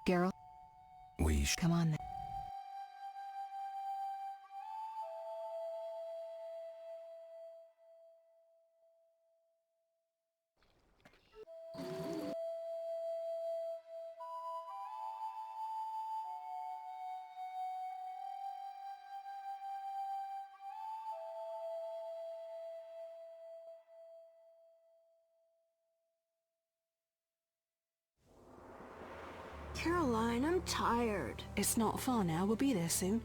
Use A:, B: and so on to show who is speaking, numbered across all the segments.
A: Geralt, come on then.
B: Caroline, I'm tired.
A: It's not far now. We'll be there soon.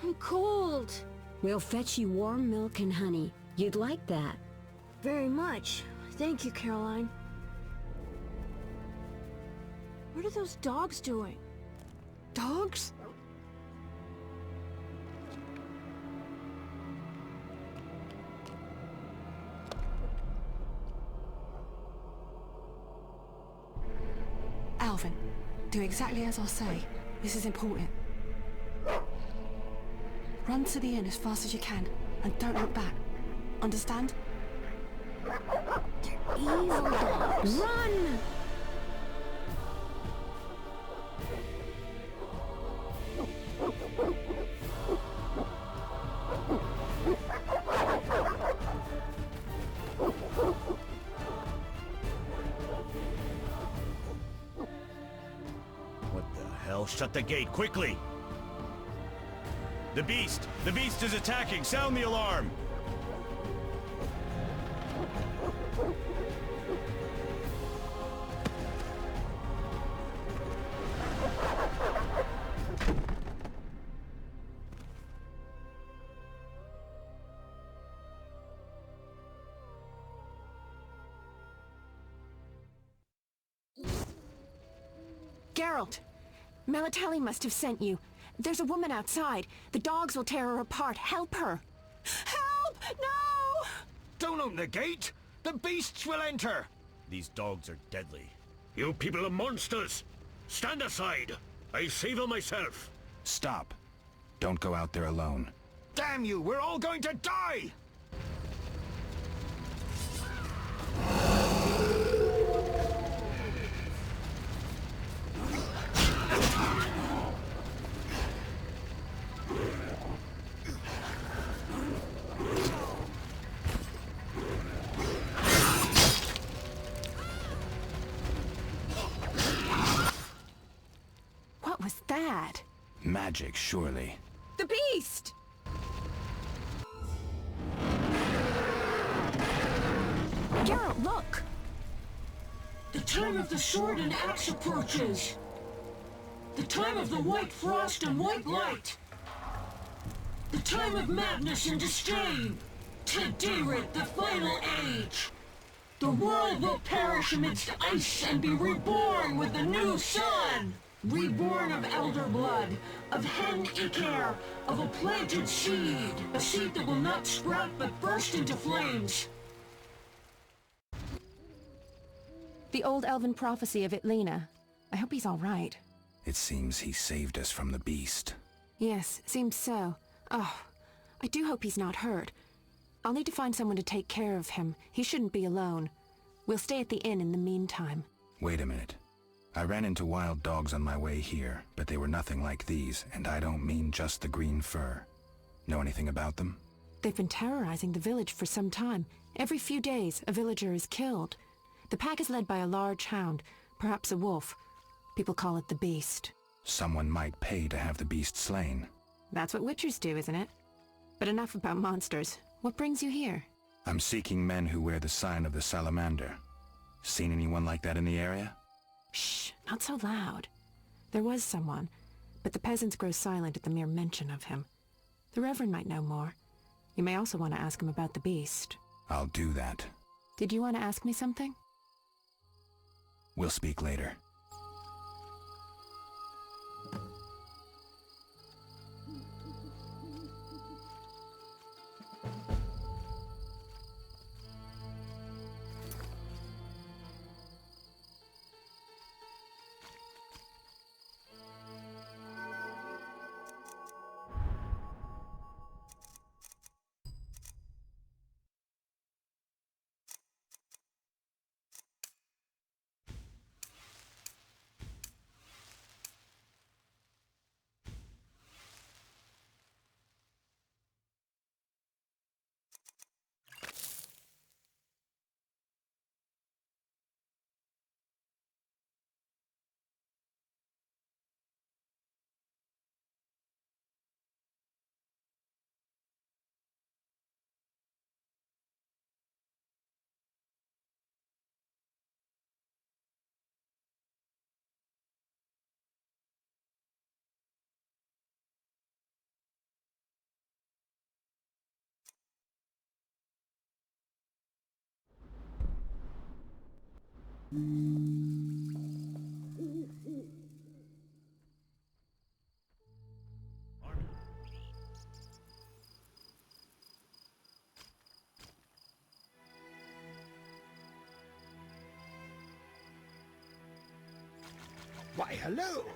B: I'm cold.
C: We'll fetch you warm milk and honey. You'd like that.
B: Very much. Thank you, Caroline. What are those dogs doing?
A: Dogs? Alvin, do exactly as I say. This is important. Run to the inn as fast as you can, and don't look back. Understand?
B: Evil dogs.
C: Run!
D: What the hell? Shut the gate, quickly! The beast! The beast is attacking! Sound the alarm!
A: Geralt! Melitele must have sent you. There's a woman outside. The dogs will tear her apart. Help her! Help! No!
E: Don't open the gate! The beasts will enter!
D: These dogs are deadly.
F: You people are monsters! Stand aside! I save them myself!
G: Stop. Don't go out there alone.
E: Damn you! We're all going to die!
A: What was that?
G: Magic, surely.
A: The beast! Geralt, look!
H: The time of the sword and axe approaches. The time of the white frost and white light. The time of madness and disdain. Tedirit, the final age. The world will perish amidst ice and be reborn with the new sun. Reborn of elder blood, of hen Icaire, of a planted seed. A seed that will not sprout but burst into flames.
A: The old elven prophecy of Itlena. I hope he's all right.
G: It seems he saved us from the beast.
A: Yes, seems so. Oh, I do hope he's not hurt. I'll need to find someone to take care of him. He shouldn't be alone. We'll stay at the inn in the meantime.
G: Wait a minute. I ran into wild dogs on my way here, but they were nothing like these, and I don't mean just the green fur. Know anything about them?
A: They've been terrorizing the village for some time. Every few days, a villager is killed. The pack is led by a large hound, perhaps a wolf. People call it the Beast.
G: Someone might pay to have the beast slain.
A: That's what witchers do, isn't it? But enough about monsters. What brings you here?
G: I'm seeking men who wear the sign of the salamander. Seen anyone like that in the area?
A: Shh, not so loud. There was someone, but the peasants grow silent at the mere mention of him. The Reverend might know more. You may also want to ask him about the beast.
G: I'll do that.
A: Did you want to ask me something?
G: We'll speak later.
E: Why, hello.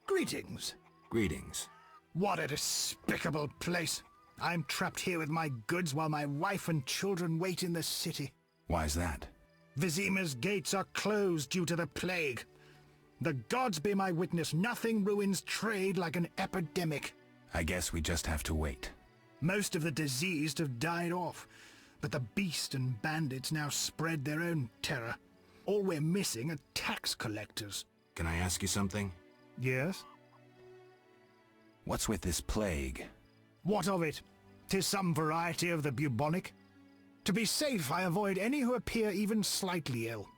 E: Greetings.
G: Greetings.
E: What a despicable place. I'm trapped here with my goods while my wife and children wait in the city.
G: Why's that?
E: Vizima's gates are closed due to the plague. The gods be my witness, nothing ruins trade like an epidemic.
G: I guess we just have to wait.
E: Most of the diseased have died off, but the beast and bandits now spread their own terror. All we're missing are tax collectors.
G: Can I ask you something?
E: Yes?
G: What's with this plague?
E: What of it? 'Tis some variety of the bubonic. To be safe, I avoid any who appear even slightly ill.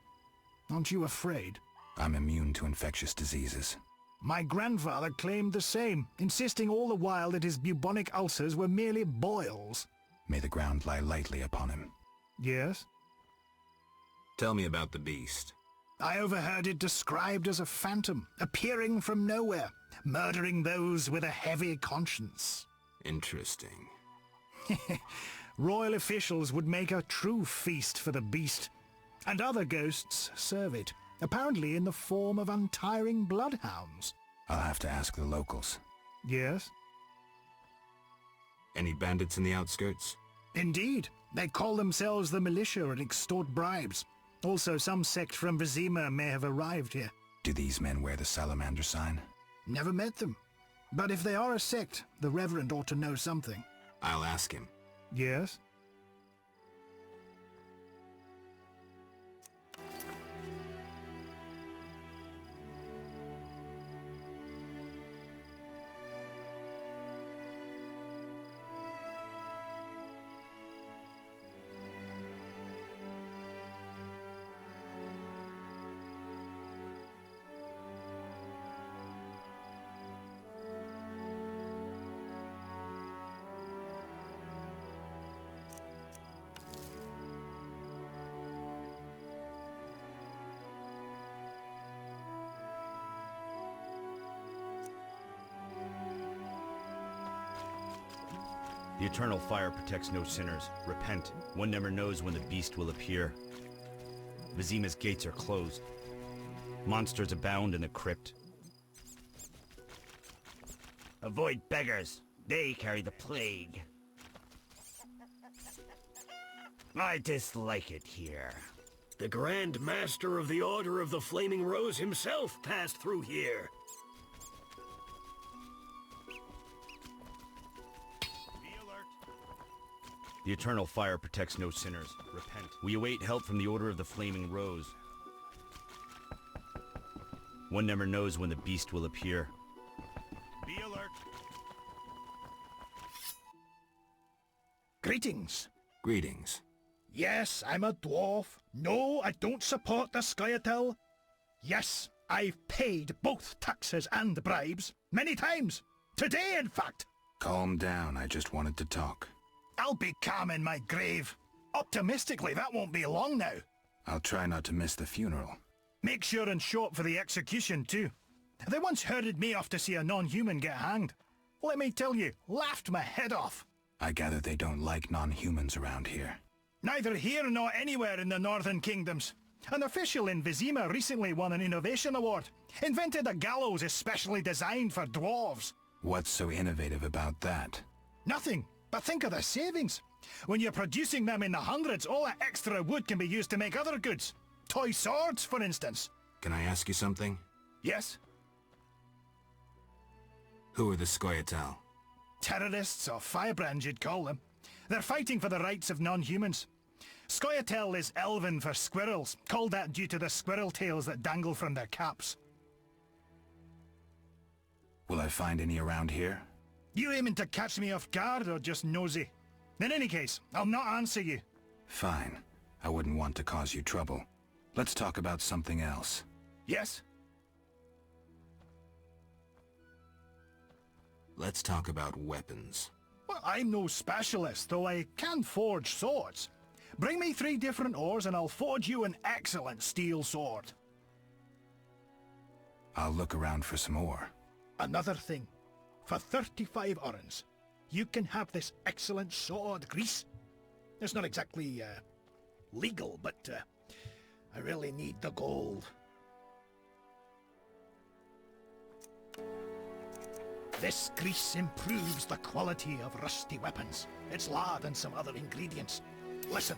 E: Aren't you afraid?
G: I'm immune to infectious diseases.
E: My grandfather claimed the same, insisting all the while that his bubonic ulcers were merely boils.
G: May the ground lie lightly upon him.
E: Yes?
G: Tell me about the beast.
E: I overheard it described as a phantom, appearing from nowhere, murdering those with a heavy conscience.
G: Interesting.
E: Royal officials would make a true feast for the beast, and other ghosts serve it, apparently in the form of untiring bloodhounds.
G: I'll have to ask the locals.
E: Yes?
G: Any bandits in the outskirts?
E: Indeed. They call themselves the militia and extort bribes. Also, some sect from Vizima may have arrived here.
G: Do these men wear the salamander sign?
E: Never met them. But if they are a sect, the Reverend ought to know something.
G: I'll ask him.
E: Yes?
D: The eternal fire protects no sinners. Repent. One never knows when the beast will appear. Vizima's gates are closed. Monsters abound in the crypt. Avoid beggars. They carry the plague. I dislike it here.
F: The Grand Master of the Order of the Flaming Rose himself passed through here.
D: The eternal fire protects no sinners. Repent. We await help from the Order of the Flaming Rose. One never knows when the beast will appear. Be alert.
E: Greetings.
G: Greetings.
E: Yes, I'm a dwarf. No, I don't support the Scoia'tael. Yes, I've paid both taxes and bribes. Many times. Today, in fact.
G: Calm down, I just wanted to talk.
E: I'll be calm in my grave. Optimistically, that won't be long now.
G: I'll try not to miss the funeral.
E: Make sure and show up for the execution, too. They once herded me off to see a non-human get hanged. Let me tell you, laughed my head off.
G: I gather they don't like non-humans around here.
E: Neither here nor anywhere in the Northern Kingdoms. An official in Vizima recently won an innovation award. Invented a gallows especially designed for dwarves.
G: What's so innovative about that?
E: Nothing. But think of the savings. When you're producing them in the hundreds, all that extra wood can be used to make other goods. Toy swords, for instance.
G: Can I ask you something?
E: Yes?
G: Who are the Scoia'tael?
E: Terrorists, or firebrands you'd call them. They're fighting for the rights of non-humans. Scoia'tael is Elven for squirrels, called that due to the squirrel tails that dangle from their caps.
G: Will I find any around here?
E: You aiming to catch me off guard or just nosy? In any case, I'll not answer you.
G: Fine. I wouldn't want to cause you trouble. Let's talk about something else.
E: Yes?
G: Let's talk about weapons.
E: Well, I'm no specialist, though I can forge swords. Bring me 3 different ores and I'll forge you an excellent steel sword.
G: I'll look around for some more.
E: Another thing. For 35 orens, you can have this excellent sword, Grease. It's not exactly, legal, but, I really need the gold. This grease improves the quality of rusty weapons. It's lard and some other ingredients. Listen.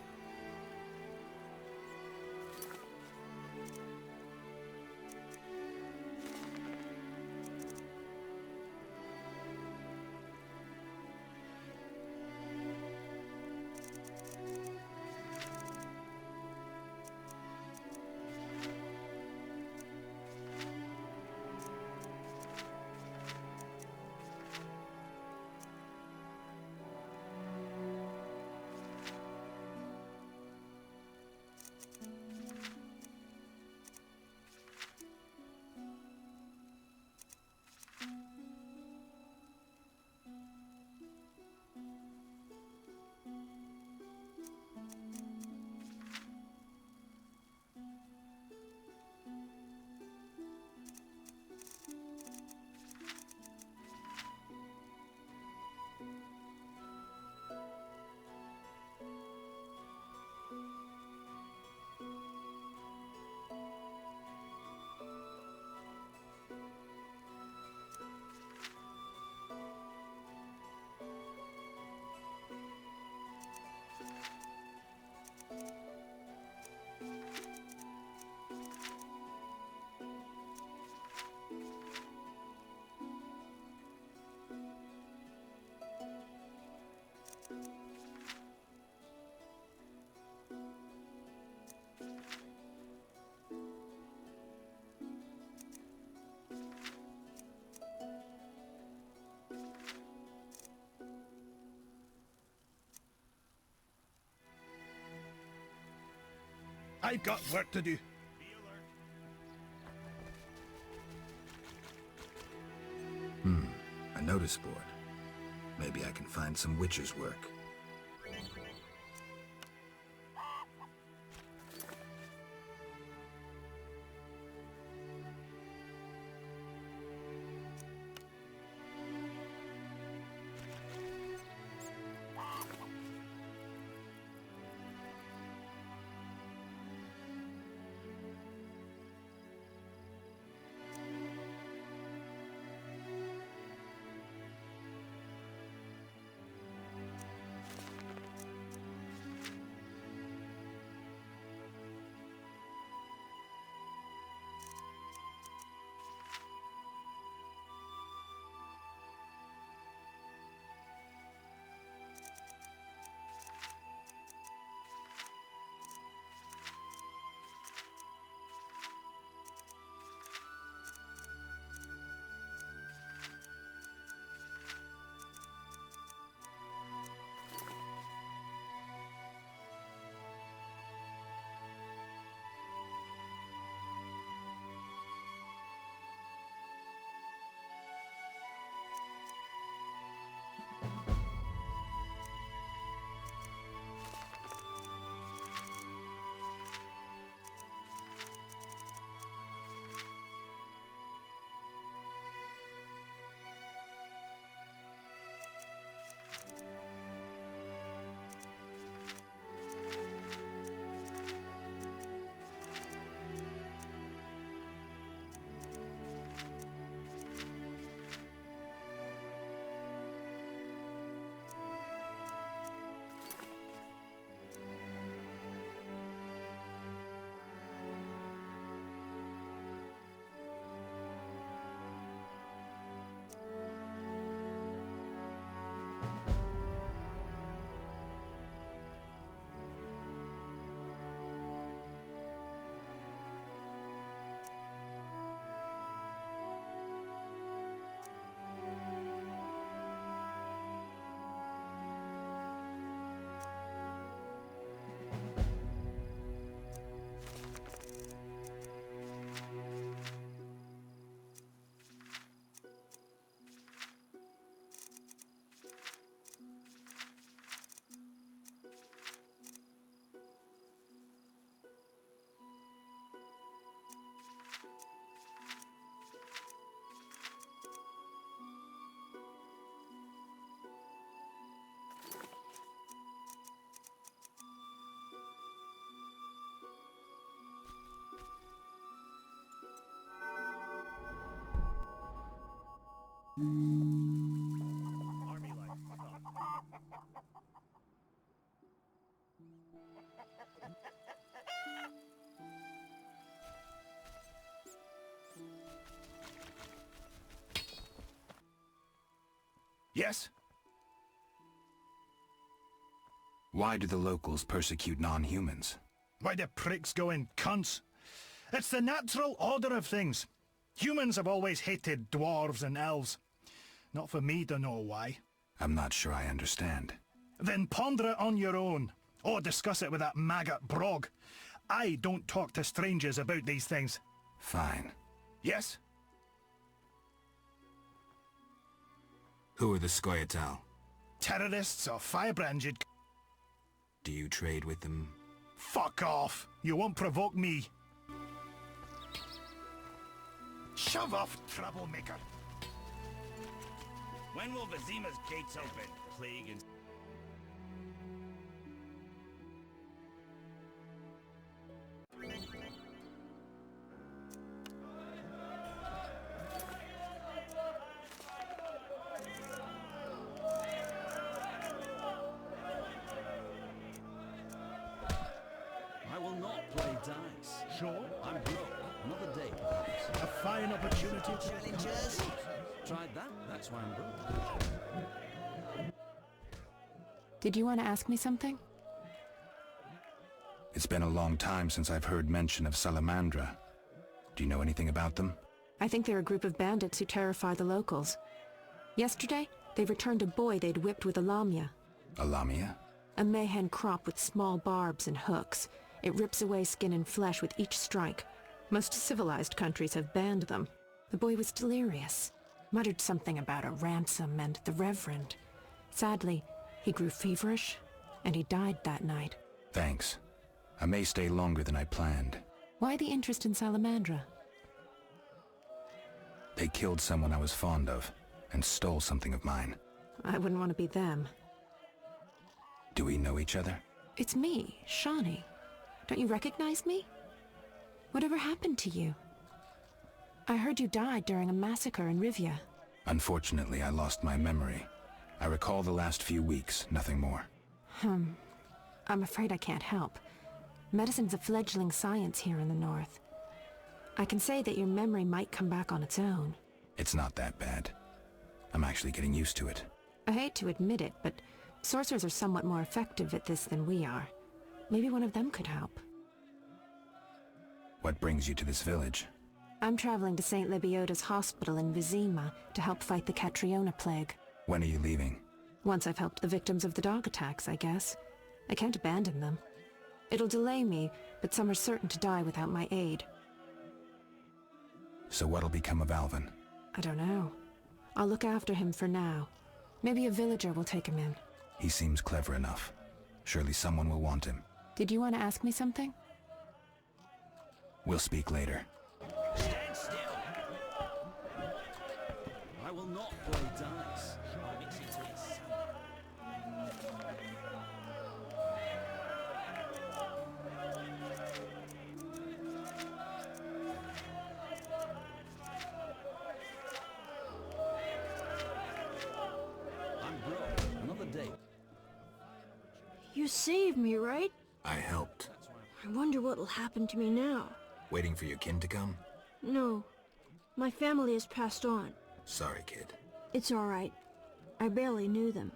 E: I've got work to do.
G: A notice board. Maybe I can find some witcher's work.
D: Army life.
E: Yes?
G: Why do the locals persecute non-humans?
E: Why do pricks go in cunts? It's the natural order of things. Humans have always hated dwarves and elves. Not for me to know why.
G: I'm not sure I understand.
E: Then ponder it on your own. Or discuss it with that maggot Brog. I don't talk to strangers about these things.
G: Fine.
E: Yes?
G: Who are the Scoia'tael?
E: Terrorists or firebrands you'd...
G: Do you trade with them?
E: Fuck off! You won't provoke me. Shove off, troublemaker.
D: When will Vizima's gates open? Plague and...
I: I will not play dice.
E: Sure?
I: I'm broke. Another day, perhaps.
E: A fine opportunity to...
I: Challengers? Tried that. That's why I'm broke.
A: Did you want to ask me something?
G: It's been a long time since I've heard mention of Salamandra. Do you know anything about them?
A: I think they're a group of bandits who terrify the locals. Yesterday, they returned a boy they'd whipped with a lamia.
G: A lamia?
A: A mayhen crop with small barbs and hooks. It rips away skin and flesh with each strike. Most civilized countries have banned them. The boy was delirious. Muttered something about a ransom and the Reverend. Sadly, he grew feverish, and he died that night.
G: Thanks. I may stay longer than I planned.
A: Why the interest in Salamandra?
G: They killed someone I was fond of, and stole something of mine.
A: I wouldn't want to be them.
G: Do we know each other?
A: It's me, Shani. Don't you recognize me? Whatever happened to you? I heard you died during a massacre in Rivia.
G: Unfortunately, I lost my memory. I recall the last few weeks, nothing more.
A: I'm afraid I can't help. Medicine's a fledgling science here in the north. I can say that your memory might come back on its own.
G: It's not that bad. I'm actually getting used to it.
A: I hate to admit it, but sorcerers are somewhat more effective at this than we are. Maybe one of them could help.
G: What brings you to this village?
A: I'm traveling to St. Lebioda's hospital in Vizima to help fight the Catriona plague.
G: When are you leaving?
A: Once I've helped the victims of the dog attacks, I guess. I can't abandon them. It'll delay me, but some are certain to die without my aid.
G: So what'll become of Alvin?
A: I don't know. I'll look after him for now. Maybe a villager will take him in.
G: He seems clever enough. Surely someone will want him.
A: Did you want to ask me something?
G: We'll speak later.
I: Stand still. I will not play dice. I'm itching to it. I'm broke. Another day.
B: You saved me, right?
G: I helped.
B: I wonder what'll happen to me now.
G: Waiting for your kin to come?
B: No. My family has passed on.
G: Sorry, kid.
B: It's all right. I barely knew them.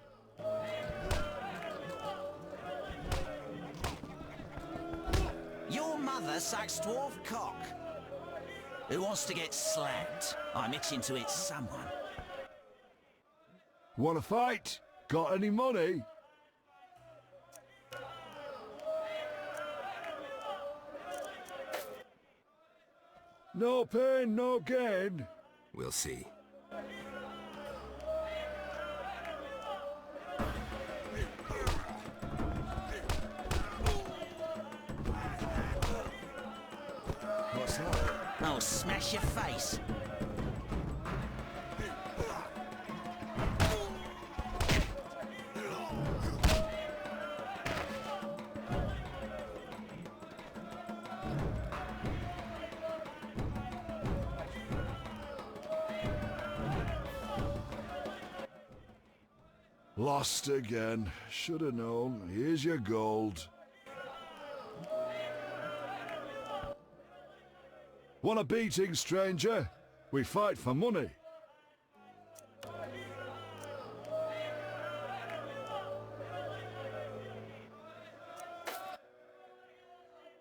J: Your mother sucks dwarf cock. Who wants to get slapped? I'm itching to hit someone.
K: Wanna fight? Got any money? No pain, no gain.
G: We'll see.
J: What's that? I'll smash your face.
K: Lost again. Should have known. Here's your gold. Want a beating, stranger? We fight for money.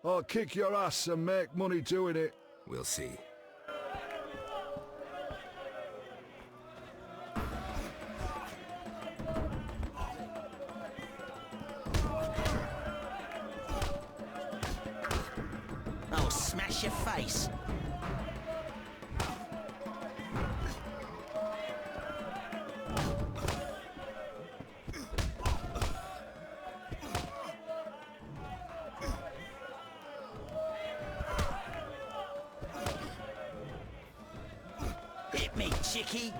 K: I'll kick your ass and make money doing it.
G: We'll see.
J: I'll smash your face. Hit me, chickie.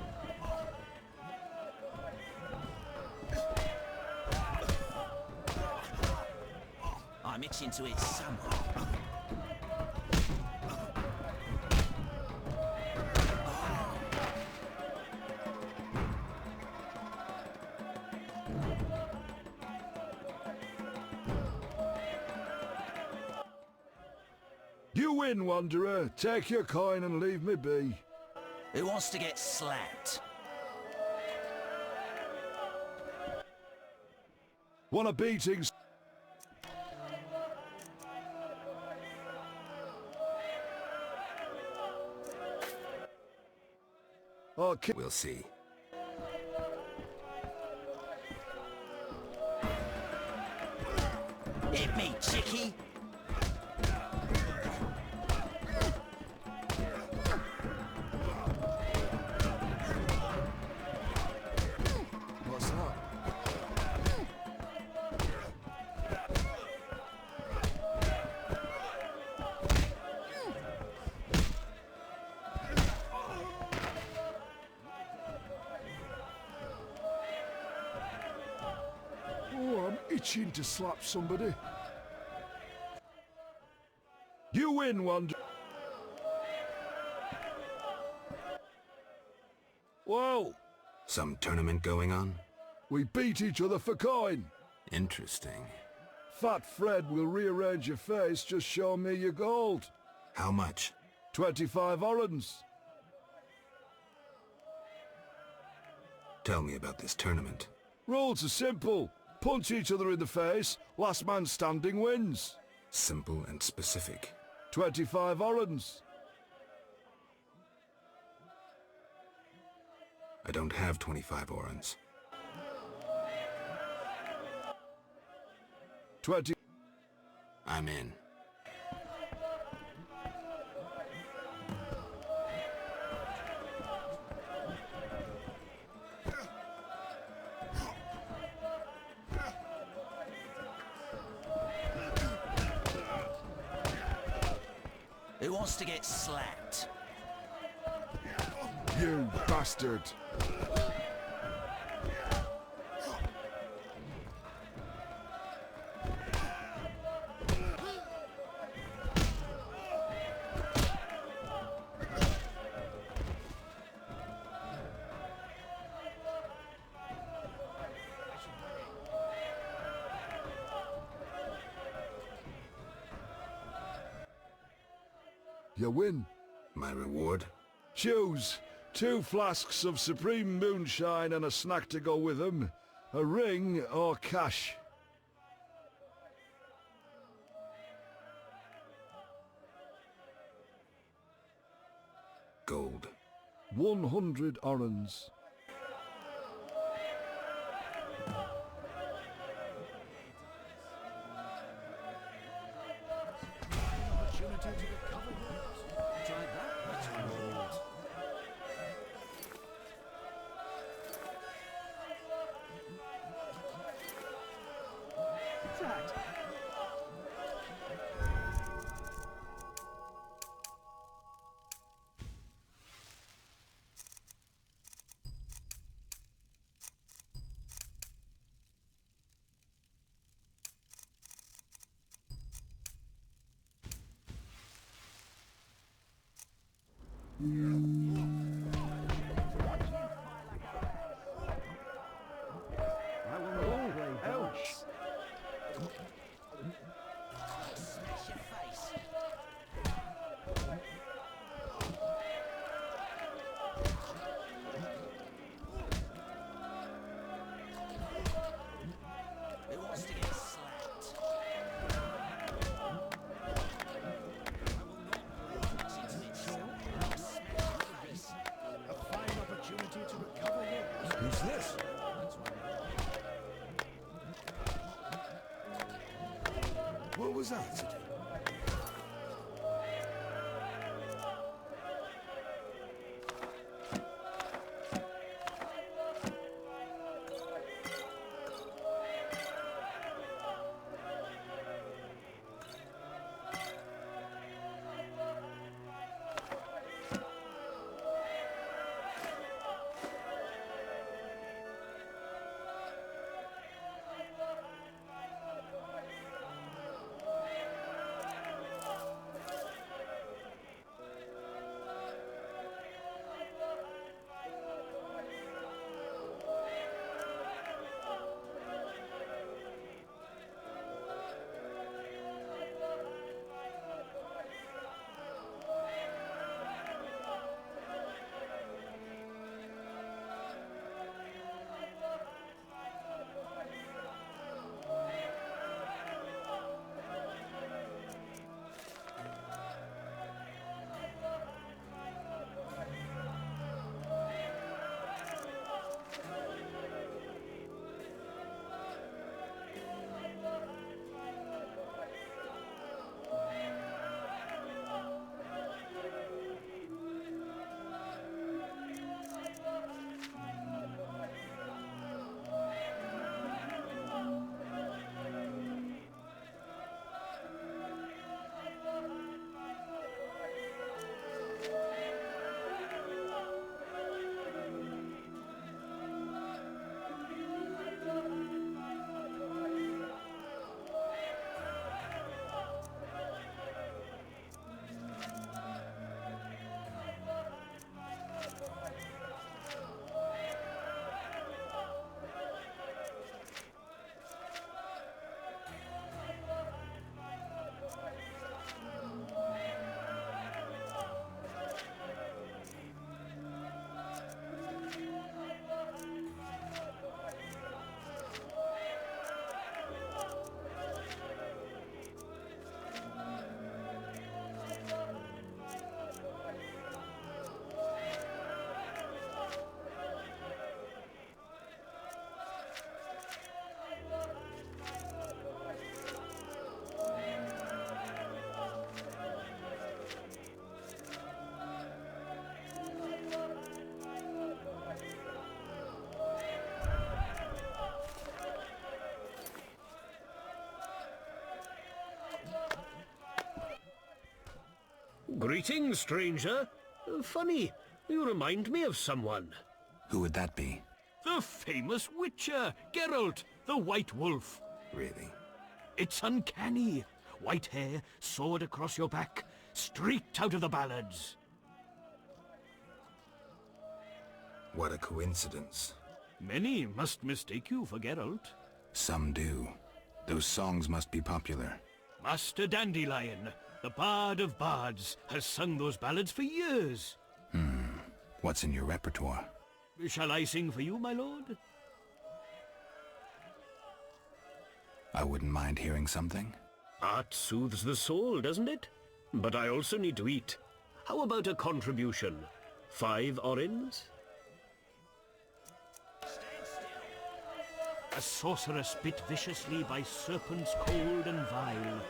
J: I'm itching to hit someone.
K: You win, Wanderer. Take your coin and leave me be.
J: Who wants to get slapped?
K: Want a beating? I'll kick.
G: We'll see.
J: Hit me, chickie.
K: What's that? Oh, I'm itching to slap somebody. You win, Wanderer. Whoa!
G: Some tournament going on?
K: We beat each other for coin.
G: Interesting.
K: Fat Fred will rearrange your face, just show me your gold.
G: How much?
K: 25 orens.
G: Tell me about this tournament.
K: Rules are simple. Punch each other in the face, last man standing wins.
G: Simple and specific.
K: 25 orens.
G: I don't have 25 orens.
K: 20.
G: I'm in.
J: Who wants to get slapped?
K: You bastard. You win.
G: My reward?
K: Choose 2 flasks of supreme moonshine and a snack to go with them. A ring or cash.
G: Gold.
K: 100 orens.
I: Tried that? That's gold.
K: What's this? What was that, City?
F: Greetings, stranger. Funny, you remind me of someone.
G: Who would that be?
F: The famous Witcher, Geralt, the White Wolf.
G: Really?
F: It's uncanny. White hair, sword across your back, straight out of the ballads.
G: What a coincidence.
F: Many must mistake you for Geralt.
G: Some do. Those songs must be popular.
F: Master Dandelion, the Bard of Bards, has sung those ballads for years.
G: What's in your repertoire?
F: Shall I sing for you, my lord?
G: I wouldn't mind hearing something.
F: Art soothes the soul, doesn't it? But I also need to eat. How about a contribution? 5 orens? A sorceress bit viciously by serpents cold and vile.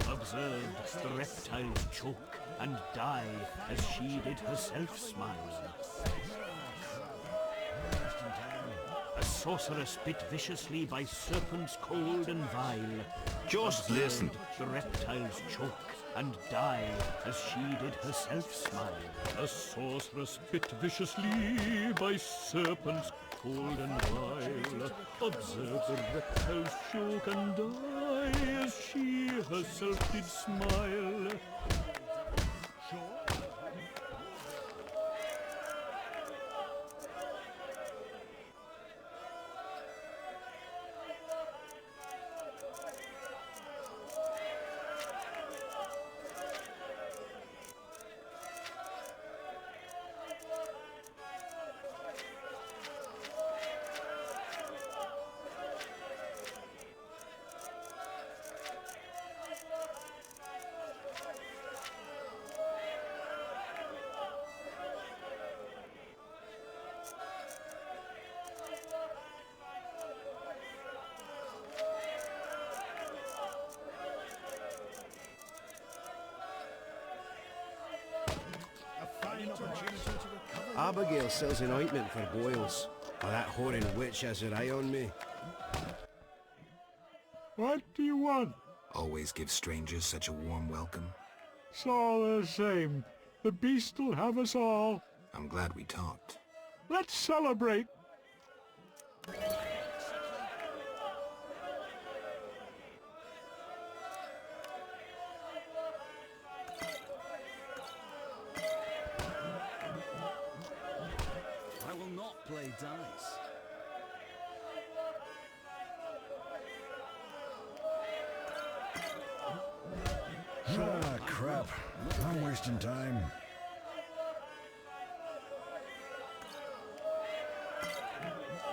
F: Observed the reptiles choke and die as she did herself smile. A sorceress bit viciously by serpents cold and vile.
G: Just
F: Observed
G: listen.
F: the reptiles choke and die as she did herself smile. A sorceress bit viciously by serpents cold and vile. Observe the reptiles choke and die as she herself did smile.
L: Abigail sells an ointment for boils. Well, that whoring witch has her eye on me.
K: What do you want?
G: Always give strangers such a warm welcome.
K: It's all the same. The beast will have us all.
G: I'm glad we talked.
K: Let's celebrate.
I: I will not play dice.
M: Ah, crap. I'm wasting time.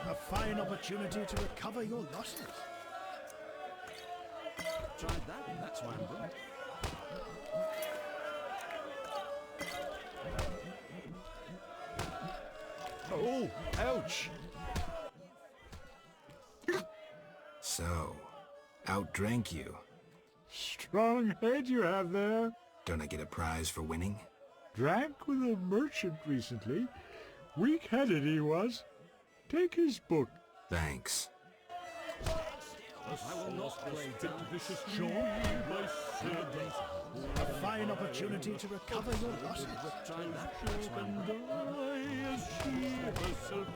E: A fine opportunity to recover your losses.
I: Tried that, that's why I'm good.
K: Oh, ouch.
G: So, outdrank you.
K: Strong head you have there.
G: Don't I get a prize for winning?
K: Drank with a merchant recently. Weak-headed he was. Take his book.
G: Thanks.
F: I will not play viciously by serpents.
E: A fine opportunity to recover your losses.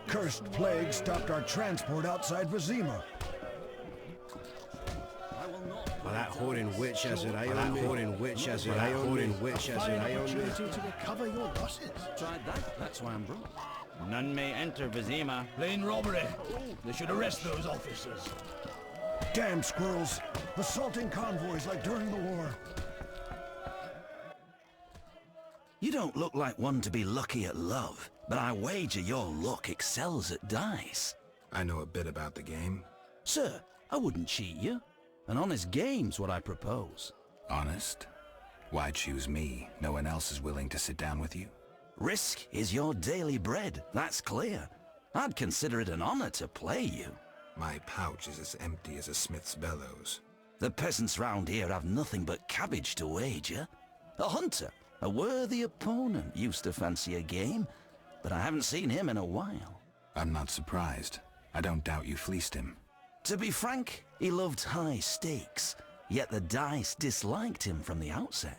M: Cursed plague stopped our transport outside Vizima.
L: Well, that whoring witch has her eye on me. That whoring witch has her eye on me. That whoring witch has her eye on me.
E: Opportunity to recover your losses.
I: Tried that, that's why I'm broke.
D: None may enter Vizima.
E: Plain robbery. They should arrest those officers.
M: Damn squirrels! Assaulting convoys like during the war.
J: You don't look like one to be lucky at love, but I wager your luck excels at dice.
G: I know a bit about the game.
J: Sir, I wouldn't cheat you. An honest game's what I propose.
G: Honest? Why choose me? No one else is willing to sit down with you?
J: Risk is your daily bread, that's clear. I'd consider it an honor to play you.
G: My pouch is as empty as a smith's bellows.
J: The peasants round here have nothing but cabbage to wager. A hunter, a worthy opponent, used to fancy a game, but I haven't seen him in a while.
G: I'm not surprised. I don't doubt you fleeced him.
J: To be frank, he loved high stakes, yet the dice disliked him from the outset.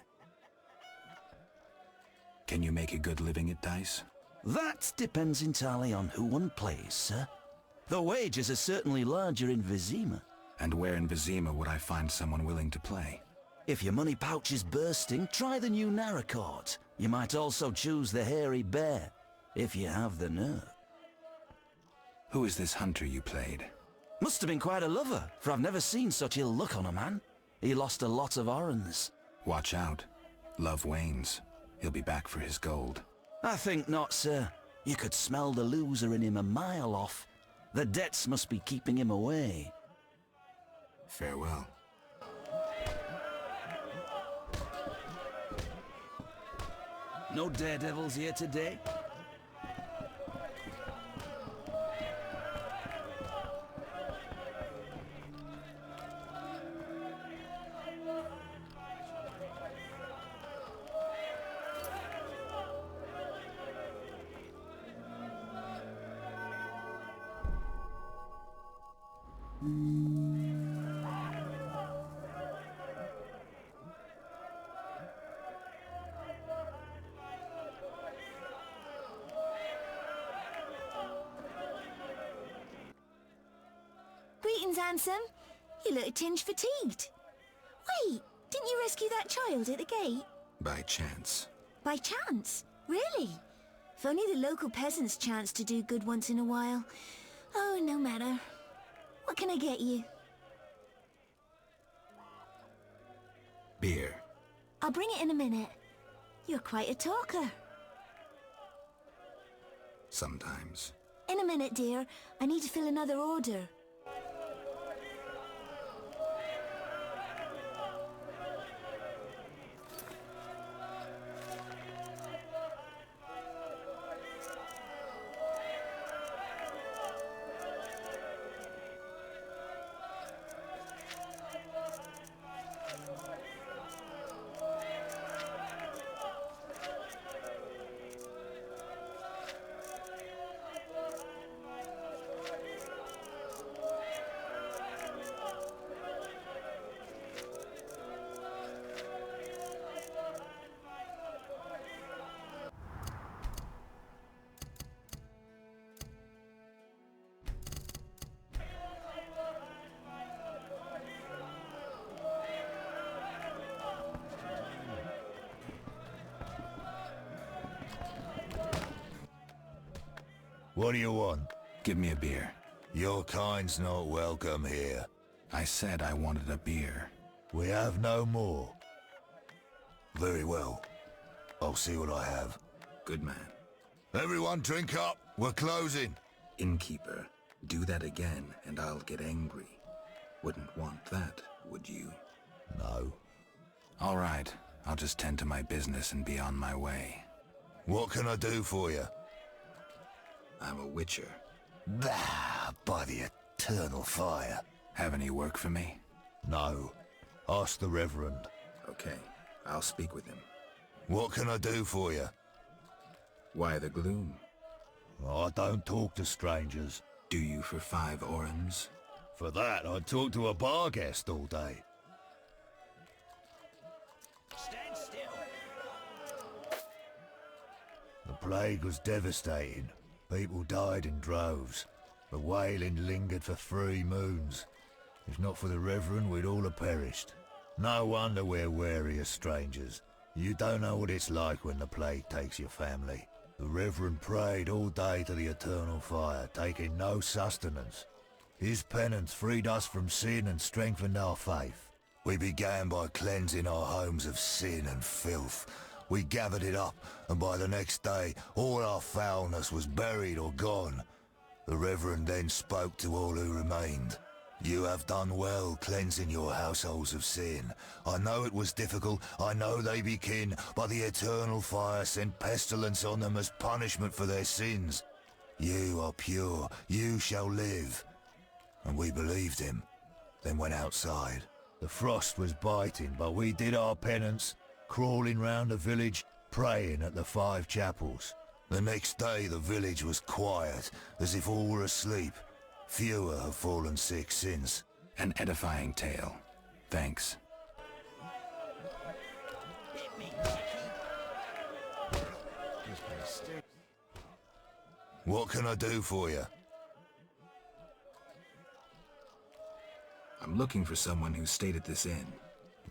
G: Can you make a good living at dice?
J: That depends entirely on who one plays, sir. The wages are certainly larger in Vizima.
G: And where in Vizima would I find someone willing to play?
J: If your money pouch is bursting, try the new Narracourt. You might also choose the Hairy Bear, if you have the nerve.
G: Who is this hunter you played?
J: Must have been quite a lover, for I've never seen such ill luck on a man. He lost a lot of orens.
G: Watch out. Love wanes. He'll be back for his gold.
J: I think not, sir. You could smell the loser in him a mile off. The debts must be keeping him away.
G: Farewell.
J: No daredevils here today?
N: Greetings, handsome. You look a tinge fatigued. Wait, didn't you rescue that child at the gate?
G: By chance.
N: By chance? Really? If only the local peasants chanced to do good once in a while. Oh, no matter. What can I get you?
G: Beer.
N: I'll bring it in a minute. You're quite a talker.
G: Sometimes.
N: In a minute, dear. I need to fill another order.
O: What do you want?
G: Give me a beer.
O: Your kind's not welcome here.
G: I said I wanted a beer.
O: We have no more. Very well. I'll see what I have.
G: Good man.
O: Everyone drink up. We're closing.
G: Innkeeper, do that again and I'll get angry. Wouldn't want that, would you?
O: No.
G: All right. I'll just tend to my business and be on my way.
O: What can I do for you?
G: I'm a witcher.
O: Bah, by the eternal fire.
G: Have any work for me?
O: No. Ask the Reverend.
G: Okay, I'll speak with him.
O: What can I do for you?
G: Why the gloom?
O: I don't talk to strangers.
G: Do you for 5 orens?
O: For that, I'd talk to a bar guest all day.
J: Stand still.
O: The plague was devastating. People died in droves. The wailing lingered for 3 moons. If not for the Reverend, we'd all have perished. No wonder we're wary of strangers. You don't know what it's like when the plague takes your family. The Reverend prayed all day to the eternal fire, taking no sustenance. His penance freed us from sin and strengthened our faith. We began by cleansing our homes of sin and filth. We gathered it up, and by the next day, all our foulness was buried or gone. The Reverend then spoke to all who remained. You have done well cleansing your households of sin. I know it was difficult, I know they be kin, but the eternal fire sent pestilence on them as punishment for their sins. You are pure, you shall live. And we believed him, then went outside. The frost was biting, but we did our penance, crawling round the village, praying at the 5 chapels. The next day the village was quiet, as if all were asleep. Fewer have fallen sick since.
G: An edifying tale. Thanks.
O: What can I do for you?
G: I'm looking for someone who stayed at this inn.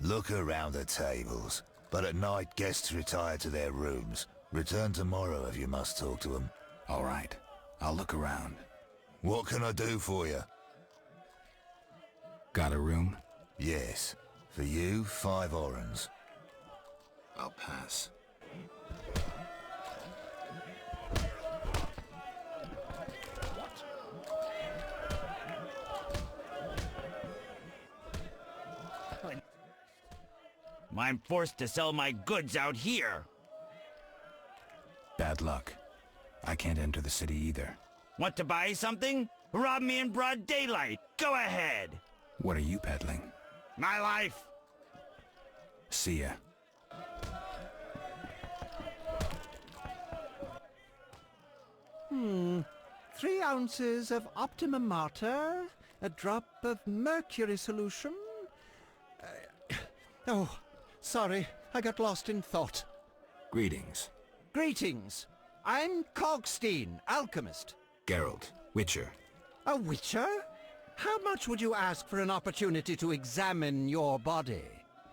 O: Look around the tables, but at night guests retire to their rooms. Return tomorrow if you must talk to them.
G: All right, I'll look around.
O: What can I do for you?
G: Got a room?
O: Yes. For you, 5 orens.
G: I'll pass.
D: I'm forced to sell my goods out here.
G: Bad luck. I can't enter the city either.
D: Want to buy something? Rob me in broad daylight. Go ahead.
G: What are you peddling?
D: My life.
G: See ya.
P: 3 ounces of Optimum Mater, a drop of mercury solution. Oh, sorry, I got lost in thought.
G: Greetings.
P: Greetings. I'm Cogstein, alchemist.
G: Geralt, Witcher.
P: A witcher? How much would you ask for an opportunity to examine your body?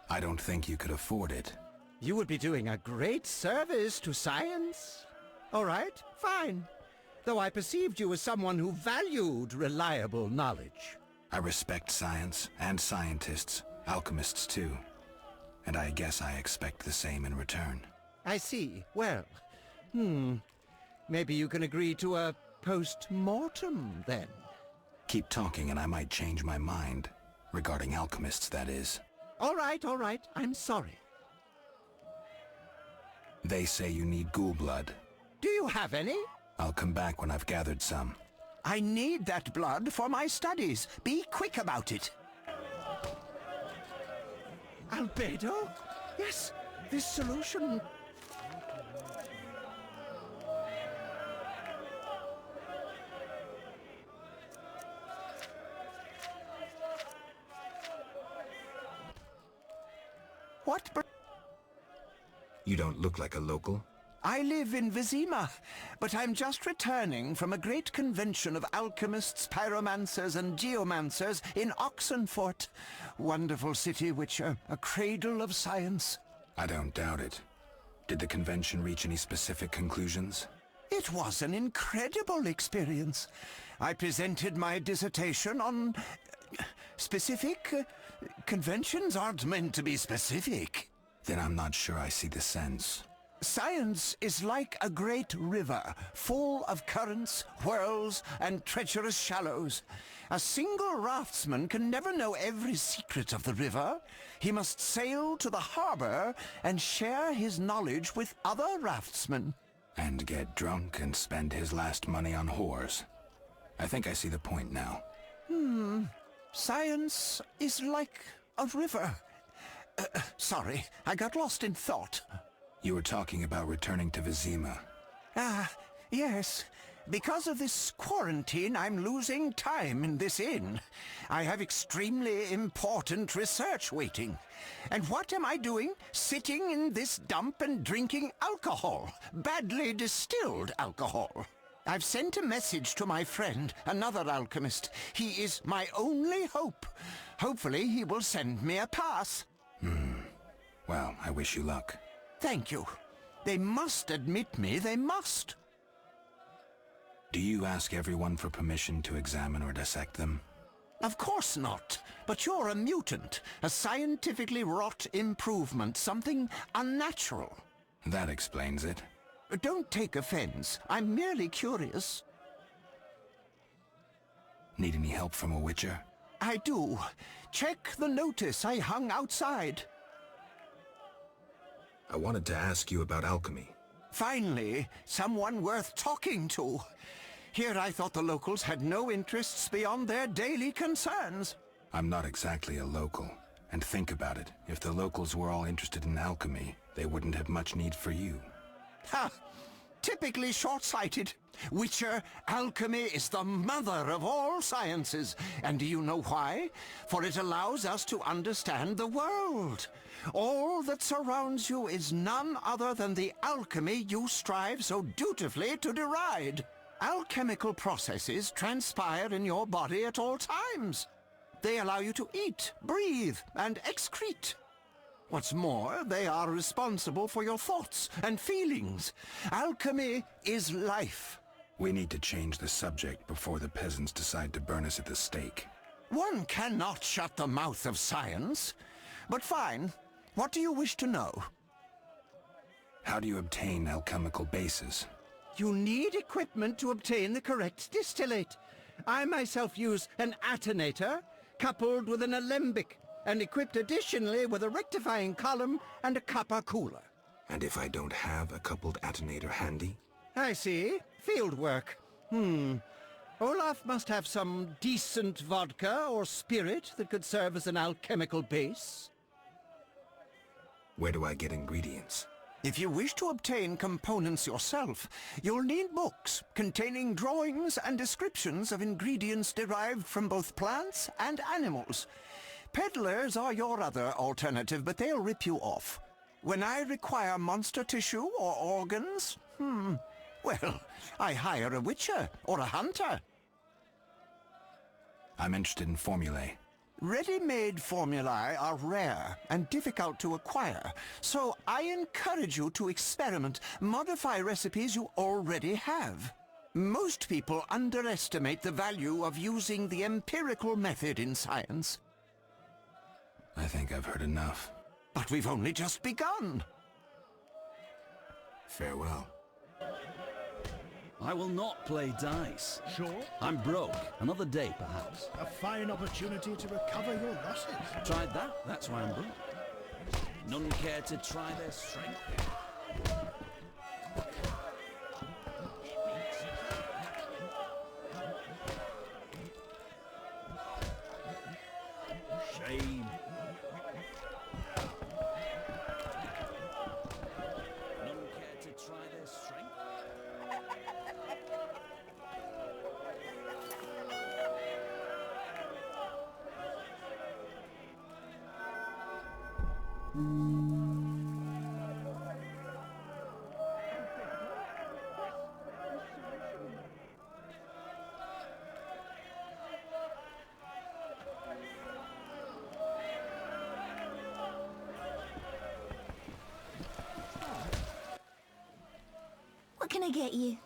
G: I don't think you could afford it.
P: You would be doing a great service to science. All right, fine. Though I perceived you as someone who valued reliable knowledge.
G: I respect science and scientists, alchemists too. And I guess I expect the same in return.
P: I see. Well, maybe you can agree to a post-mortem, then.
G: Keep talking and I might change my mind. Regarding alchemists, that is.
P: All right, I'm sorry.
G: They say you need ghoul blood.
P: Do you have any?
G: I'll come back when I've gathered some.
Q: I need that blood for my studies. Be quick about it.
P: Albedo? Yes, this solution...
Q: What?
G: You don't look like a local.
Q: I live in Vizima, but I'm just returning from a great convention of alchemists, pyromancers, and geomancers in Oxenfort. Wonderful city, Witcher, a cradle of science.
G: I don't doubt it. Did the convention reach any specific conclusions?
Q: It was an incredible experience. I presented my dissertation on... specific? Conventions aren't meant to be specific.
G: Then I'm not sure I see the sense.
Q: Science is like a great river, full of currents, whirls, and treacherous shallows. A single raftsman can never know every secret of the river. He must sail to the harbor and share his knowledge with other raftsmen.
G: And get drunk and spend his last money on whores. I think I see the point now.
Q: Science is like a river. Sorry, I got lost in thought.
G: You were talking about returning to Vizima.
Q: Yes. Because of this quarantine, I'm losing time in this inn. I have extremely important research waiting. And what am I doing? Sitting in this dump and drinking alcohol. Badly distilled alcohol. I've sent a message to my friend, another alchemist. He is my only hope. Hopefully he will send me a pass.
G: Well, I wish you luck.
Q: Thank you. They must admit me, they must.
G: Do you ask everyone for permission to examine or dissect them?
Q: Of course not. But you're a mutant, a scientifically wrought improvement, something unnatural.
G: That explains it.
Q: Don't take offense. I'm merely curious.
G: Need any help from a witcher?
Q: I do. Check the notice I hung outside.
G: I wanted to ask you about alchemy.
Q: Finally, someone worth talking to. Here I thought the locals had no interests beyond their daily concerns.
G: I'm not exactly a local. And think about it. If the locals were all interested in alchemy, they wouldn't have much need for you.
Q: Ha! Typically short-sighted. Witcher, alchemy is the mother of all sciences. And do you know why? For it allows us to understand the world. All that surrounds you is none other than the alchemy you strive so dutifully to deride. Alchemical processes transpire in your body at all times. They allow you to eat, breathe, and excrete. What's more, they are responsible for your thoughts and feelings. Alchemy is life.
G: We need to change the subject before the peasants decide to burn us at the stake.
Q: One cannot shut the mouth of science. But fine. What do you wish to know?
G: How do you obtain alchemical bases?
P: You need equipment to obtain the correct distillate. I myself use an attenator, coupled with an alembic, and equipped additionally with a rectifying column and a copper cooler.
G: And if I don't have a coupled attenator handy?
P: I see. Field work. Olaf must have some decent vodka or spirit that could serve as an alchemical base.
G: Where do I get ingredients?
Q: If you wish to obtain components yourself, you'll need books containing drawings and descriptions of ingredients derived from both plants and animals. Peddlers are your other alternative, but they'll rip you off. When I require monster tissue or organs, well, I hire a witcher or a hunter.
G: I'm interested in formulae.
Q: Ready-made formulae are rare and difficult to acquire, so I encourage you to experiment, modify recipes you already have. Most people underestimate the value of using the empirical method in science.
G: I think I've heard enough.
Q: But we've only just begun.
G: Farewell.
J: I will not play dice.
E: Sure.
J: I'm broke. Another day, perhaps.
E: A fine opportunity to recover your losses.
J: Tried that. That's why I'm broke. None care to try their strength.
F: Shame.
J: None care to try their strength.
N: What can I get you?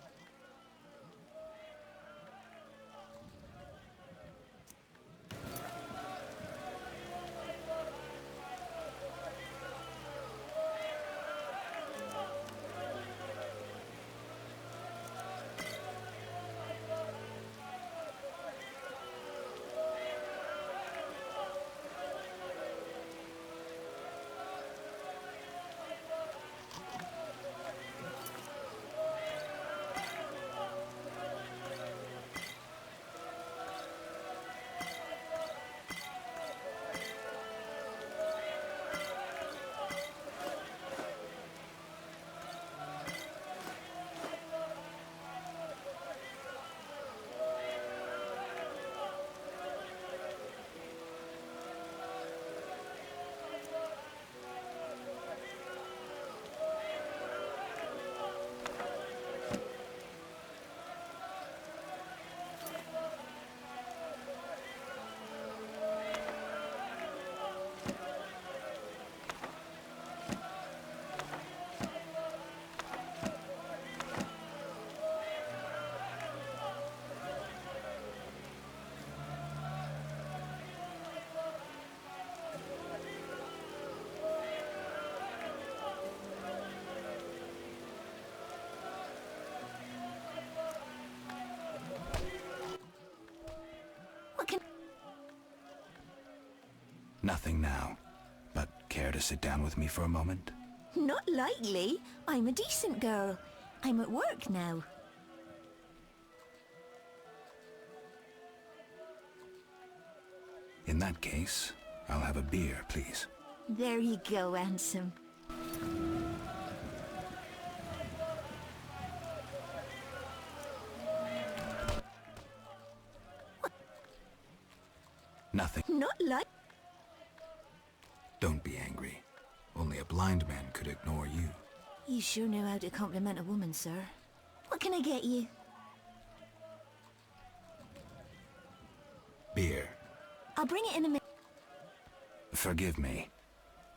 G: Nothing now. But care to sit down with me for a moment?
N: Not likely. I'm a decent girl. I'm at work now.
G: In that case, I'll have a beer, please.
N: There you go, Ansem.
G: Nothing.
N: Not like...
G: Don't be angry. Only a blind man could ignore you.
N: You sure know how to compliment a woman, sir. What can I get you?
G: Beer.
N: I'll bring it in a minute.
G: Forgive me.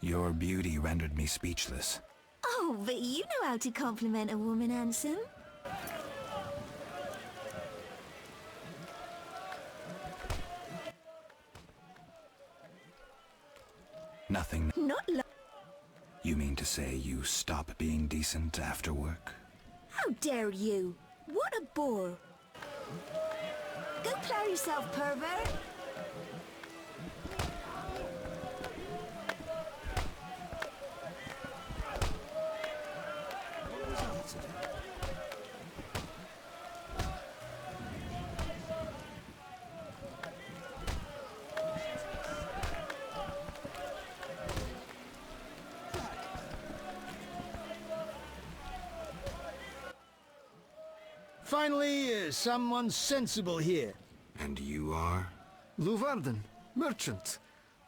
G: Your beauty rendered me speechless.
N: Oh, but you know how to compliment a woman, Ansem.
G: Nothing.
N: Not like...
G: You mean to say you stop being decent after work?
N: How dare you? What a bore. Go plow yourself, pervert.
E: Finally, someone sensible here.
G: And you are?
R: Luvarden, merchant.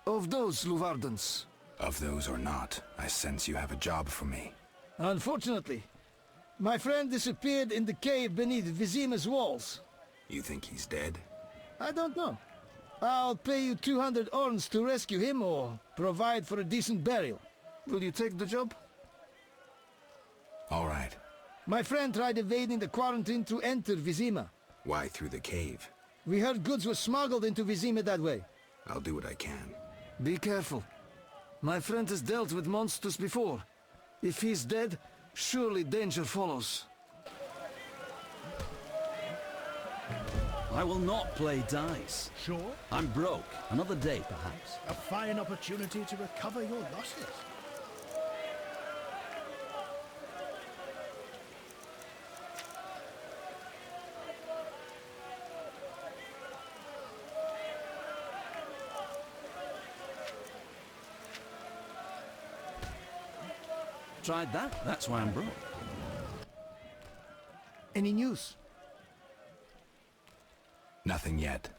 R: Of those Luvardens.
G: Of those or not, I sense you have a job for me.
E: Unfortunately, my friend disappeared in the cave beneath Vizima's walls.
G: You think he's dead?
E: I don't know. I'll pay you 200 orns to rescue him or provide for a decent burial.
R: Will you take the job?
G: All right.
E: My friend tried evading the quarantine to enter Vizima.
G: Why through the cave?
E: We heard goods were smuggled into Vizima that way.
G: I'll do what I can.
R: Be careful. My friend has dealt with monsters before. If he's dead, surely danger follows.
J: I will not play dice.
E: Sure?
J: I'm broke. Another day, perhaps.
E: A fine opportunity to recover your losses.
J: Tried that? That's why I'm broke.
E: Any news?
G: Nothing yet.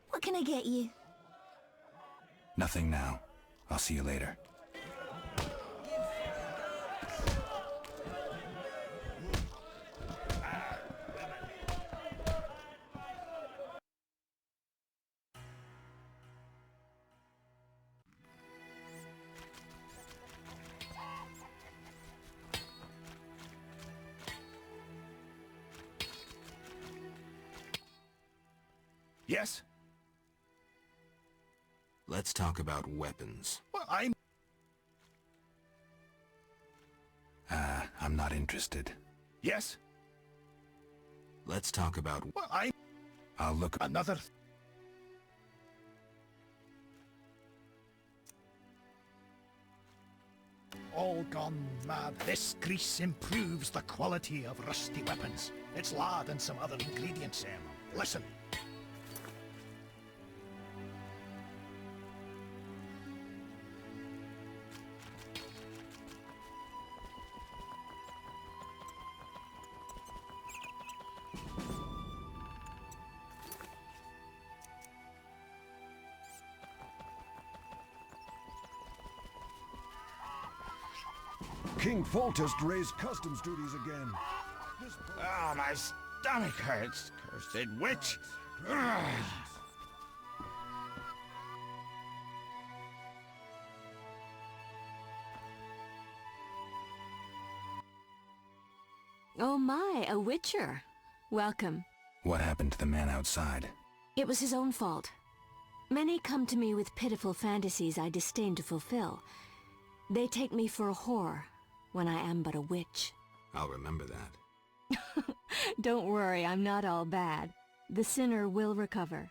N: What can I get you?
G: Nothing now. I'll see you later.
O: Yes?
G: Let's talk about weapons.
E: Well,
G: I'm not interested.
E: Yes?
G: Let's talk about...
E: Well,
G: I'll look...
E: Another... All gone mad. This grease improves the quality of rusty weapons. It's lard and some other ingredients. Listen.
M: King Foltest raised customs duties again.
D: Oh, my stomach hurts, cursed witch! Ugh.
C: Oh my, a witcher. Welcome.
G: What happened to the man outside?
C: It was his own fault. Many come to me with pitiful fantasies I disdain to fulfill. They take me for a whore, when I am but a witch.
G: I'll remember that.
C: Don't worry, I'm not all bad. The sinner will recover.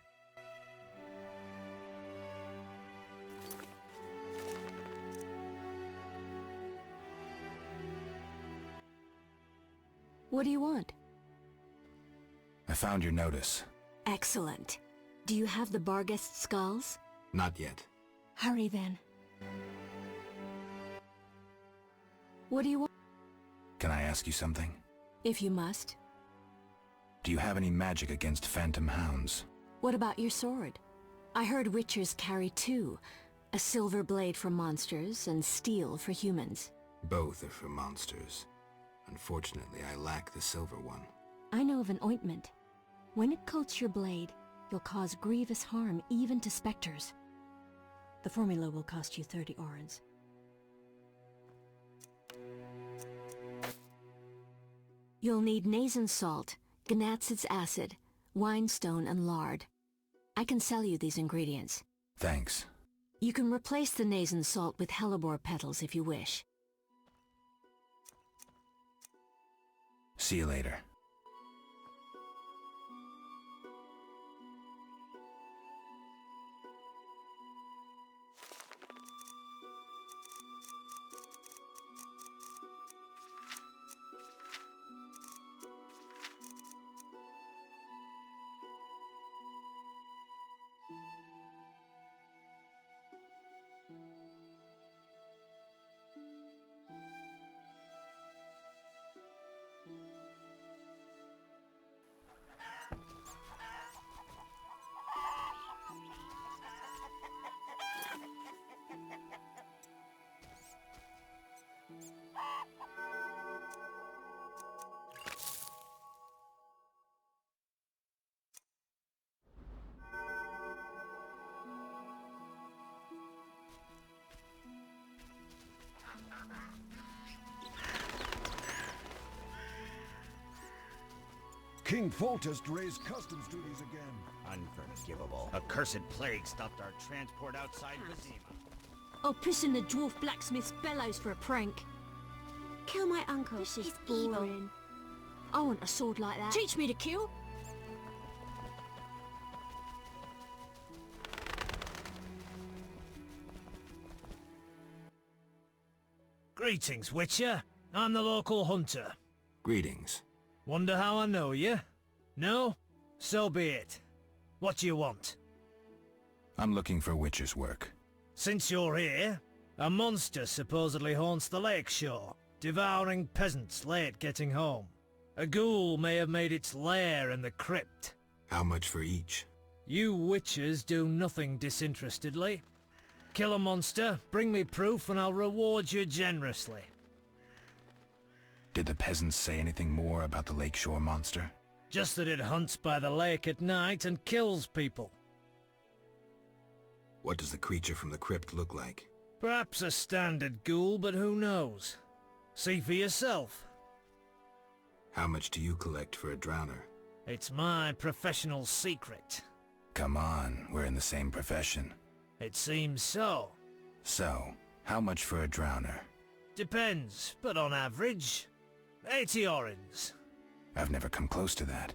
C: What do you want?
G: I found your notice.
C: Excellent. Do you have the Barghest skulls?
G: Not yet.
C: Hurry then. What do you want?
G: Can I ask you something?
C: If you must.
G: Do you have any magic against phantom hounds?
C: What about your sword? I heard witchers carry two. A silver blade for monsters and steel for humans.
G: Both are for monsters. Unfortunately, I lack the silver one.
C: I know of an ointment. When it coats your blade, you'll cause grievous harm even to specters. The formula will cost you 30 orens. You'll need Nazen salt, Gnatzid's acid, winestone, and lard. I can sell you these ingredients.
G: Thanks.
C: You can replace the Nazen salt with hellebore petals if you wish.
G: See you later.
M: King Foltest raised customs duties again.
D: Unforgivable. A cursed plague stopped our transport outside Vizima.
B: I'll piss in the dwarf blacksmith's bellows for a prank.
N: Kill my uncle.
B: This is
N: He's
B: boring.
N: evil.
B: I want a sword like that. Teach me to kill.
S: Greetings, Witcher. I'm the local hunter.
G: Greetings.
S: Wonder how I know you? No? So be it. What do you want?
G: I'm looking for witcher's work.
S: Since you're here, a monster supposedly haunts the lakeshore, devouring peasants late getting home. A ghoul may have made its lair in the crypt.
G: How much for each?
S: You witchers do nothing disinterestedly. Kill a monster, bring me proof, and I'll reward you generously.
G: Did the peasants say anything more about the lakeshore monster?
S: Just that it hunts by the lake at night and kills people.
G: What does the creature from the crypt look like?
S: Perhaps a standard ghoul, but who knows? See for yourself.
G: How much do you collect for a drowner?
S: It's my professional secret.
G: Come on, we're in the same profession.
S: It seems so.
G: So, how much for a drowner?
S: Depends, but on average, 80 orens.
G: I've never come close to that.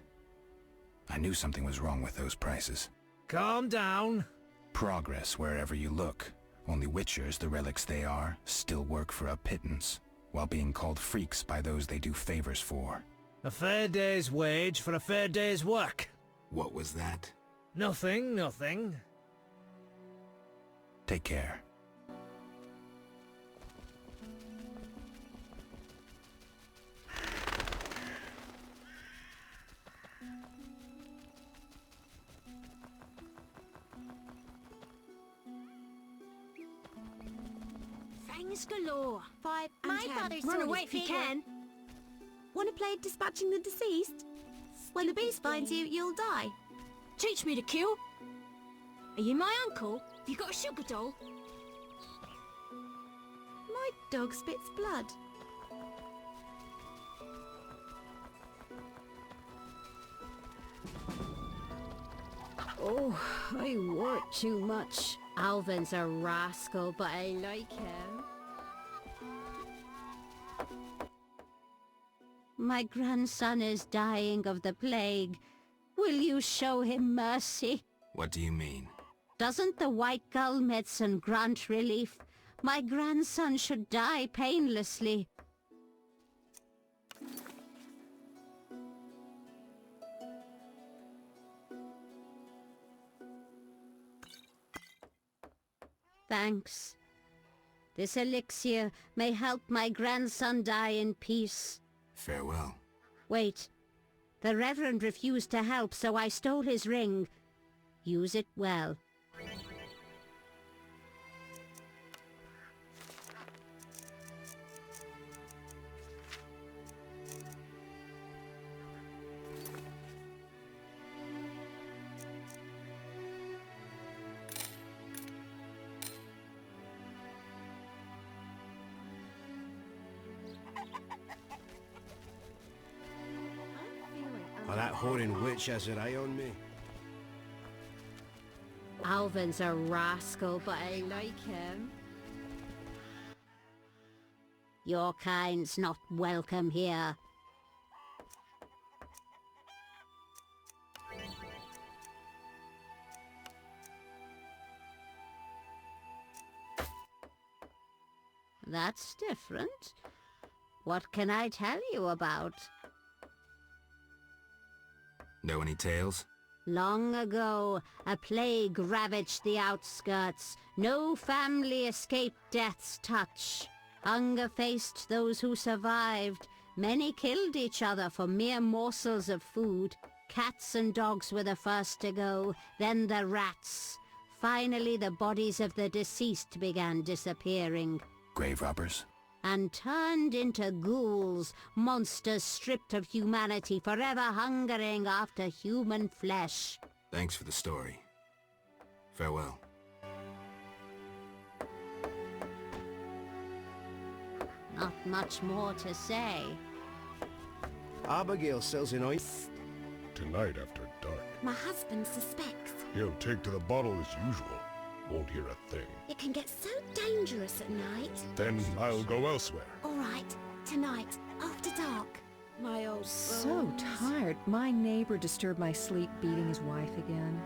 G: I knew something was wrong with those prices.
S: Calm down.
G: Progress wherever you look. Only witchers, the relics they are, still work for a pittance, while being called freaks by those they do favors for.
S: A fair day's wage for a fair day's work.
G: What was that?
S: Nothing, nothing.
G: Take care.
B: Fangs galore.
T: 5 and
B: My
T: 10.
B: father's run away if you can.
T: Want to play dispatching the deceased? When the beast finds you, you'll die.
B: Teach me to kill. Are you my uncle? Have you got a sugar doll?
T: My dog spits blood.
B: Oh, I work too much. Alvin's a rascal, but I like him.
U: My grandson is dying of the plague. Will you show him mercy?
G: What do you mean?
U: Doesn't the white gull medicine grant relief? My grandson should die painlessly. Thanks. This elixir may help my grandson die in peace.
G: Farewell.
U: Wait. The Reverend refused to help, so I stole his ring. Use it well.
L: Oh, that whoring witch has her eye on me.
U: Alvin's a rascal, but I like him. Your kind's not welcome here. That's different. What can I tell you about?
G: Know any tales?
U: Long ago, a plague ravaged the outskirts. No family escaped death's touch. Hunger faced those who survived. Many killed each other for mere morsels of food. Cats and dogs were the first to go, then the rats. Finally, the bodies of the deceased began disappearing.
G: Grave robbers?
U: And turned into ghouls, monsters stripped of humanity, forever hungering after human flesh.
G: Thanks for the story. Farewell.
U: Not much more to say.
L: Abigail sells in oil.
M: Tonight after dark.
T: My husband suspects.
M: He'll take to the bottle as usual. Won't hear a thing.
T: It can get so dangerous at night.
M: Then I'll go elsewhere.
T: All right, tonight, after dark.
A: My old So tired. My neighbor disturbed my sleep beating his wife again.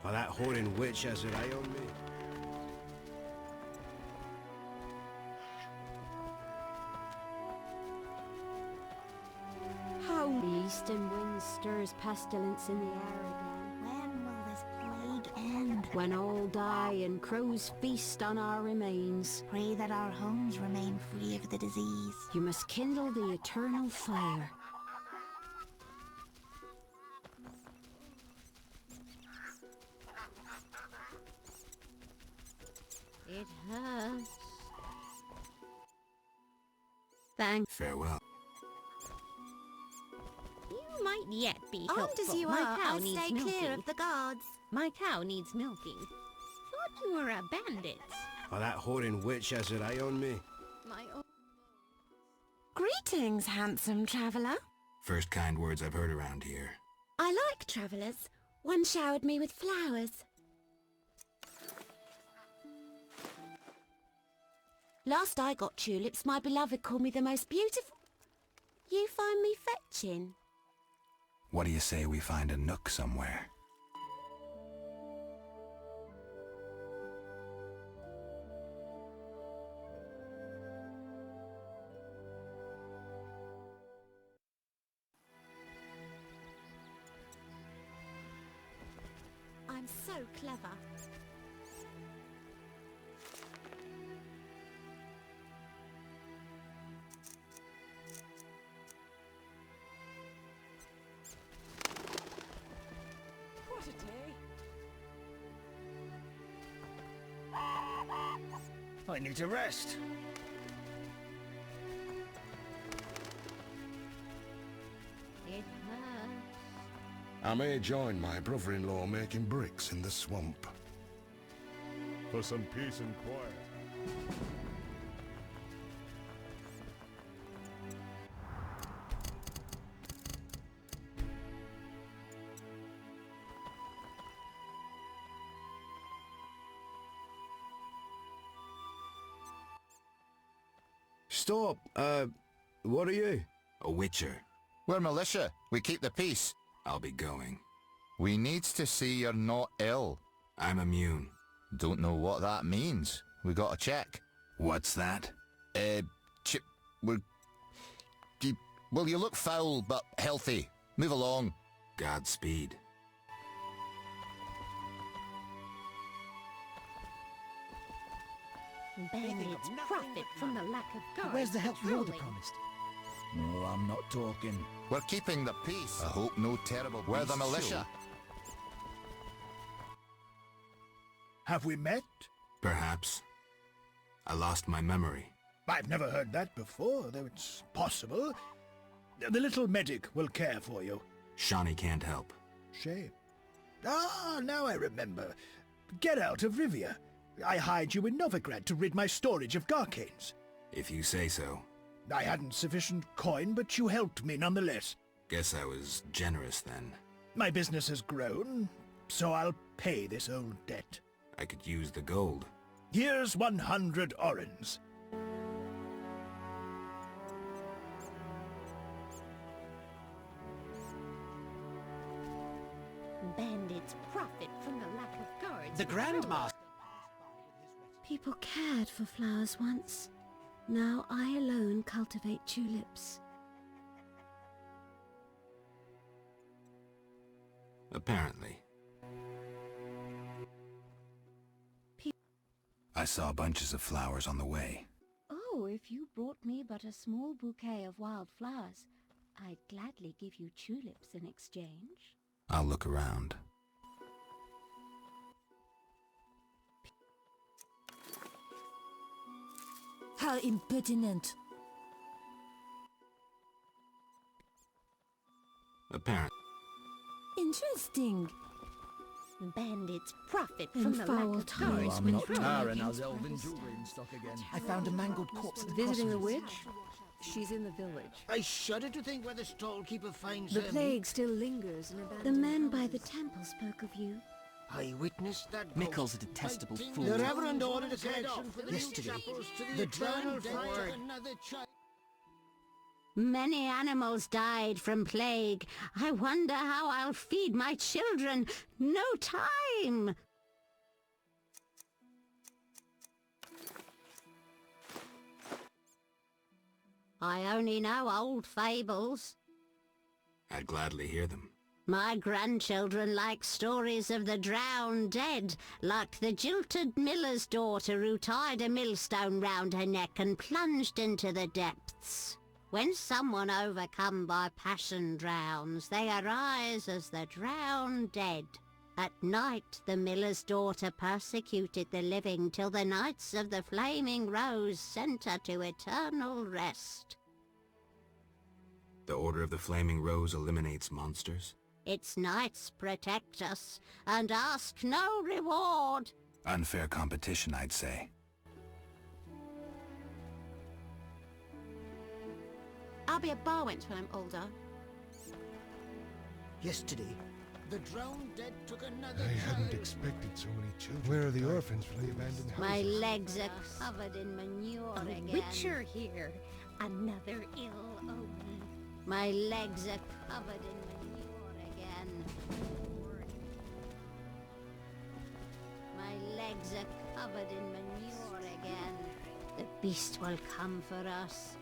L: Oh, that whoring witch has her eye on me.
U: How the eastern wind stirs pestilence in the air again.
N: When will this plague end?
U: When all die and crows feast on our remains.
N: Pray that our homes remain free of the disease.
U: You must kindle the eternal fire. It hurts. Thanks.
G: Farewell.
U: You might yet be
T: Armed
U: helpful.
T: as you
U: My
T: are,
U: cow
T: I'll
U: needs
T: stay
U: milking.
T: clear of the guards.
U: My cow needs milking. Thought you were a bandit.
L: Oh, that whoring witch has her eye on me.
U: My own...
T: Greetings, handsome traveller.
G: First kind words I've heard around here.
T: I like travellers. One showered me with flowers. Last I got tulips, my beloved called me the most beautiful... You find me fetching?
G: What do you say we find a nook somewhere?
T: I'm so clever.
A: What a day.
S: I need to rest.
B: It hurts.
K: I may join my brother-in-law making bricks in the swamp.
F: For some peace and quiet.
L: Stop! What are you?
G: A witcher.
H: We're militia. We keep the peace.
G: I'll be going.
H: We needs to see you're not ill.
G: I'm immune.
H: Don't know what that means. We gotta check.
G: What's that?
H: Well, you look foul, but healthy. Move along.
G: Godspeed.
B: Bandits profit from the lack of guards.
V: Where's the help Rhoda
B: patrolling.
V: promised?
H: No, I'm not talking. We're keeping the peace. I hope no terrible... We're the
G: beasts
H: militia.
E: Have we met?
G: Perhaps. I lost my memory.
E: I've never heard that before, though it's possible. The little medic will care for you.
G: Shawnee can't help.
E: Shame. Ah, now I remember. Geralt of Rivia. I hired you in Novigrad to rid my storage of Garcanes.
G: If you say so.
E: I hadn't sufficient coin, but you helped me nonetheless.
G: Guess I was generous then.
E: My business has grown, so I'll pay this old debt.
G: I could use the gold.
E: Here's 100 orens.
B: Bandits profit from the lack of guards.
V: The Grandmaster.
N: People cared for flowers once. Now I alone cultivate tulips.
G: Apparently. I saw bunches of flowers on the way.
U: Oh, if you brought me but a small bouquet of wild flowers, I'd gladly give you tulips in exchange.
G: I'll look around.
N: How impertinent.
G: Apparently.
N: Interesting.
B: Bandits profit
N: In
B: from the lack
N: foul
B: of
N: times.
B: guards.
N: I'm not
B: patrolling
N: Tara,
B: against
V: Elven
B: Paris.
V: jewelry in stock again. I found a mangled corpse at the
W: Visiting a
V: crossroads.
W: witch? She's in the village.
V: I shudder to think where the stall-keeper finds
W: The
V: her.
W: plague still lingers in
N: The
W: abandoned
N: man by the
W: houses.
N: temple spoke of you.
V: I witnessed that.
X: Mickle's a detestable fool.
V: The Reverend ordered a collection for the
B: Yesterday,
V: the Eternal Forward.
U: Many animals died from plague. I wonder how I'll feed my children. No time! I only know old fables.
G: I'd gladly hear them.
U: My grandchildren like stories of the drowned dead, like the jilted miller's daughter who tied a millstone round her neck and plunged into the depths. When someone overcome by passion drowns, they arise as the drowned dead. At night the miller's daughter persecuted the living till the Knights of the Flaming Rose sent her to eternal rest.
G: The Order of the Flaming Rose eliminates monsters?
U: Its knights protect us and ask no reward.
G: Unfair competition, I'd say.
T: I'll be a bar wench when I'm older.
V: Yesterday, The drowned dead took another
M: I hadn't
V: child.
M: expected so many children. Where are the orphans from the abandoned houses?
U: My legs are covered in manure
B: A
U: again.
B: witcher here. Another ill omen.
U: My legs are covered in manure again. My legs are covered in manure again. The beast will come for us.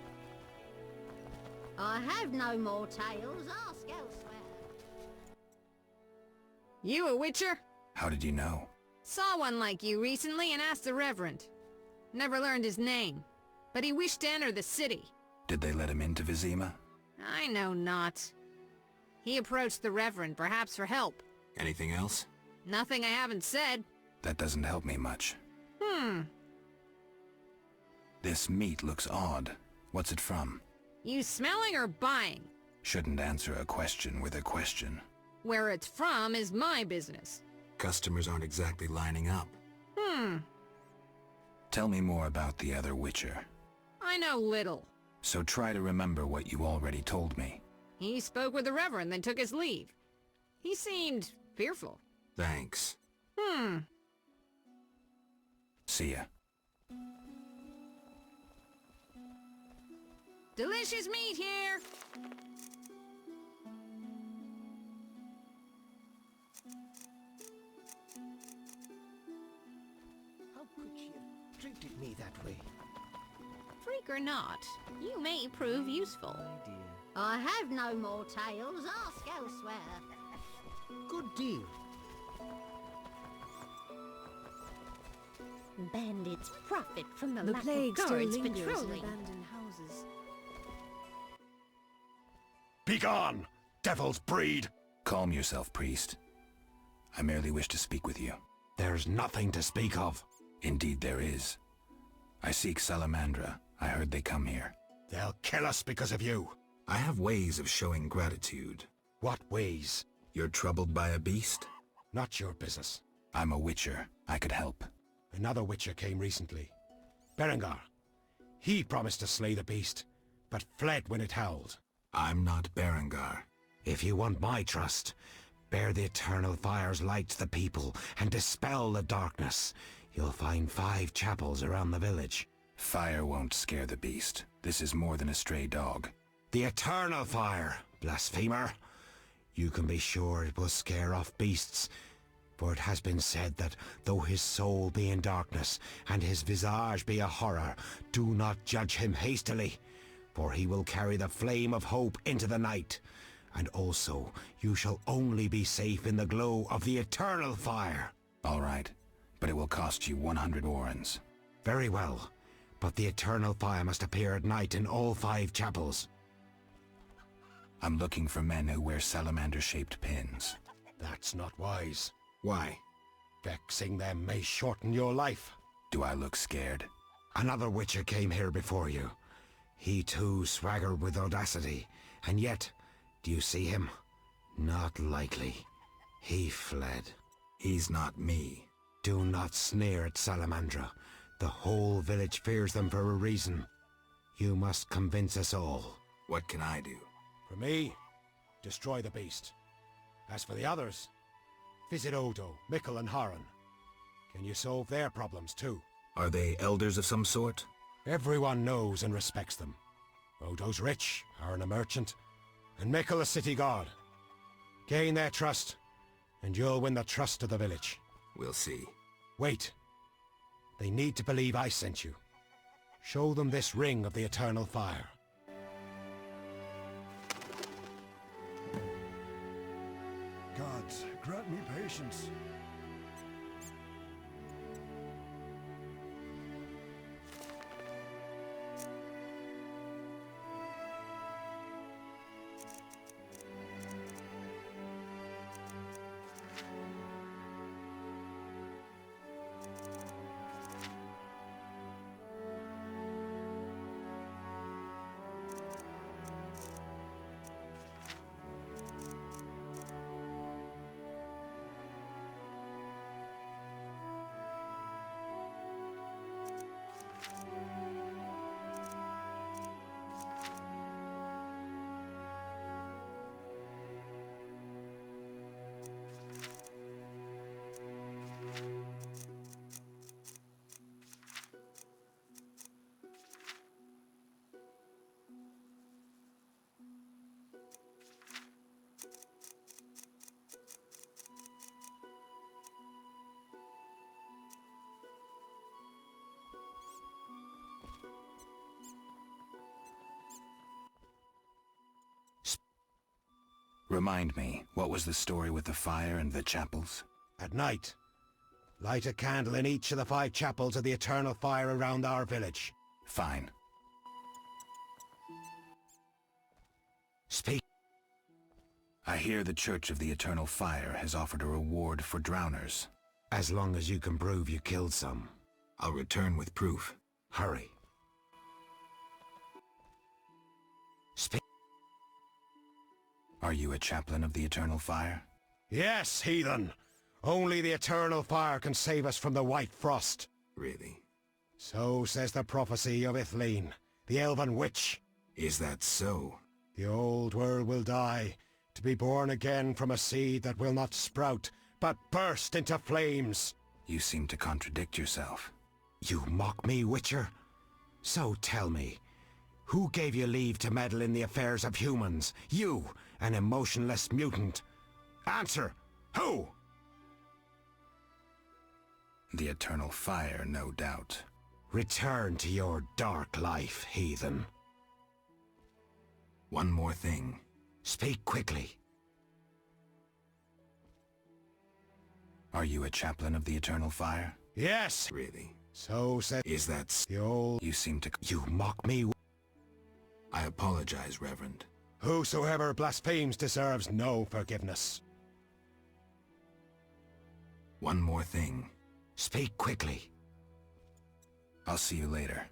U: I have no more tales. Ask elsewhere.
A: You a witcher?
G: How did you know?
A: Saw one like you recently and asked the Reverend. Never learned his name, but he wished to enter the city.
G: Did they let him into Vizima?
A: I know not. He approached the Reverend, perhaps for help.
G: Anything else?
A: Nothing I haven't said.
G: That doesn't help me much.
A: Hmm.
G: This meat looks odd. What's it from?
A: You smelling or buying?
G: Shouldn't answer a question with a question.
A: Where it's from is my business.
G: Customers aren't exactly lining up.
A: Hmm.
G: Tell me more about the other Witcher.
A: I know little.
G: So try to remember what you already told me.
A: He spoke with the Reverend, then took his leave. He seemed fearful.
G: Thanks.
A: Hmm.
G: See ya.
A: Delicious meat here!
V: How could she have treated me that way?
A: Freak or not, you may prove useful.
U: I have no more tales. Ask elsewhere.
V: Good deal.
B: Bandits profit from the
W: The
B: lack
W: plague
B: of
W: still
B: guards
W: lingers in
B: patrolling.
W: abandoned houses.
K: Begone, devil's breed!
G: Calm yourself, priest. I merely wish to speak with you.
L: There's nothing to speak of.
G: Indeed there is. I seek Salamandra. I heard they come here.
K: They'll kill us because of you.
G: I have ways of showing gratitude.
K: What ways?
G: You're troubled by a beast?
K: Not your business.
G: I'm a witcher. I could help.
K: Another witcher came recently. Berengar. He promised to slay the beast, but fled when it howled.
G: I'm not Berengar.
L: If you want my trust, bear the eternal fire's light to the people and dispel the darkness. You'll find 5 chapels around the village.
G: Fire won't scare the beast. This is more than a stray dog.
L: The eternal fire, blasphemer. You can be sure it will scare off beasts, for it has been said that though his soul be in darkness and his visage be a horror, do not judge him hastily, for he will carry the flame of hope into the night. And also, you shall only be safe in the glow of the eternal fire.
G: All right, but it will cost you 100 orens.
L: Very well, but the eternal fire must appear at night in all 5 chapels.
G: I'm looking for men who wear salamander-shaped pins.
K: That's not wise.
G: Why?
K: Vexing them may shorten your life.
G: Do I look scared?
L: Another witcher came here before you. He too swaggered with audacity, and yet, do you see him? Not likely. He fled.
G: He's not me.
L: Do not sneer at Salamandra. The whole village fears them for a reason. You must convince us all.
G: What can I do?
K: For me, destroy the beast. As for the others, visit Odo, Mikkel and Haran. Can you solve their problems too?
G: Are they elders of some sort?
K: Everyone knows and respects them. Odo's rich, Haran a merchant, and Mikkel a city guard. Gain their trust, and you'll win the trust of the village.
G: We'll see.
K: Wait. They need to believe I sent you. Show them this ring of the eternal fire.
M: Gods, grant me patience.
G: Remind me, what was the story with the fire and the chapels?
K: At night, light a candle in each of the 5 chapels of the eternal fire around our village.
G: Fine.
K: Speak.
G: I hear the Church of the Eternal Fire has offered a reward for drowners.
K: As long as you can prove you killed some.
G: I'll return with proof.
K: Hurry. Speak.
G: Are you a chaplain of the Eternal Fire?
K: Yes, heathen. Only the Eternal Fire can save us from the White Frost.
G: Really?
K: So says the prophecy of Ithleen, the elven witch.
G: Is that so?
K: The old world will die, to be born again from a seed that will not sprout, but burst into flames.
G: You seem to contradict yourself.
K: You mock me, Witcher? So tell me, who gave you leave to meddle in the affairs of humans? You, an emotionless mutant. Answer! Who?
G: The Eternal Fire, no doubt.
K: Return to your dark life, heathen.
G: One more thing.
K: Speak quickly.
G: Are you a chaplain of the Eternal Fire?
K: Yes!
G: Really?
K: So said...
G: Is that
K: the old...
G: You seem to...
K: You mock me?
G: I apologize, Reverend.
K: Whosoever blasphemes deserves no forgiveness.
G: One more thing.
K: Speak quickly.
G: I'll see you later.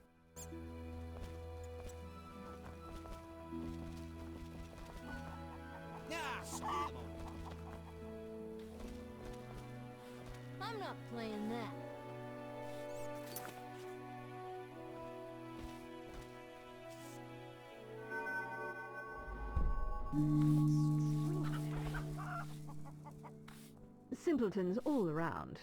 C: I'm not playing that.
W: Simpletons all around.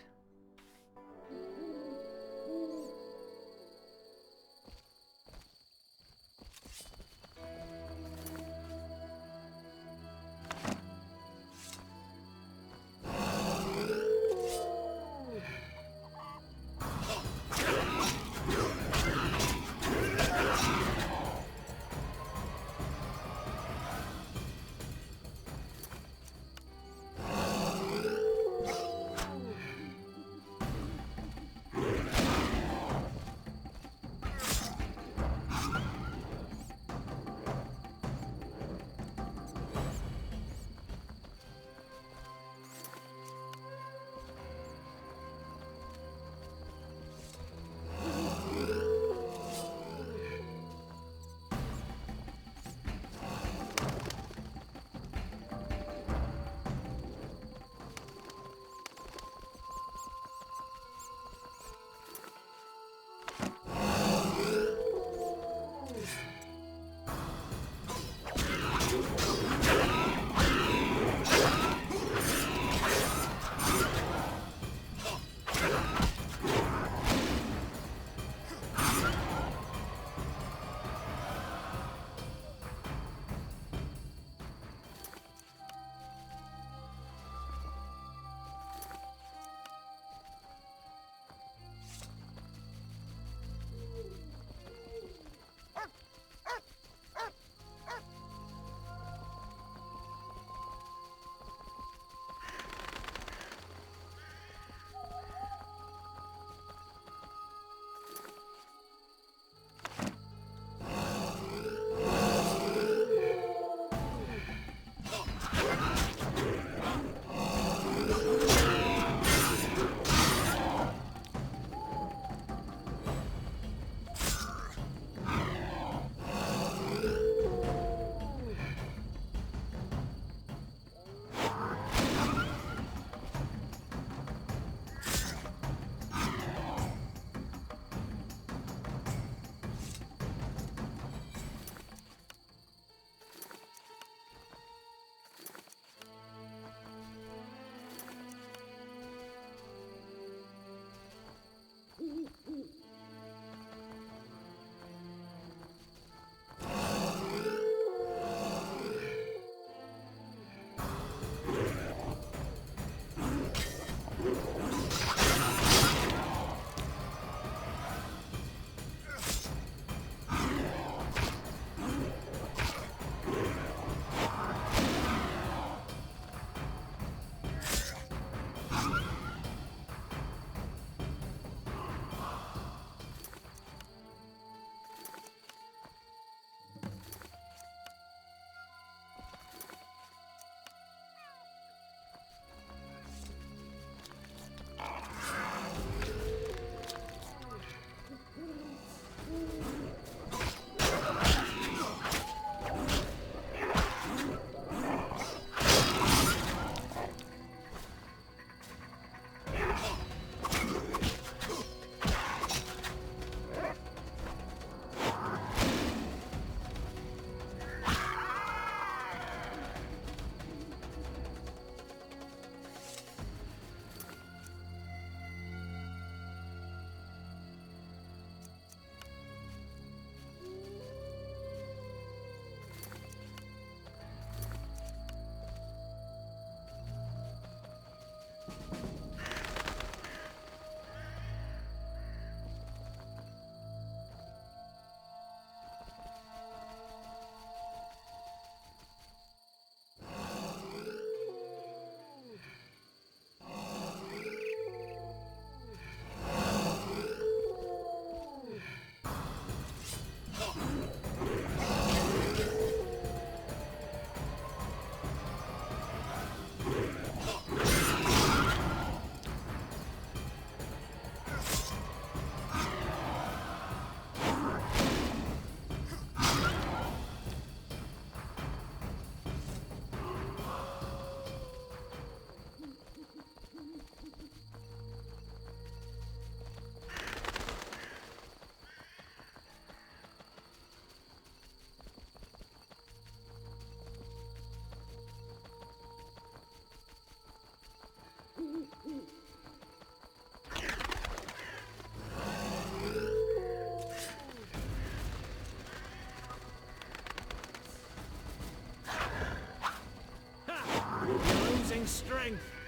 S: strength!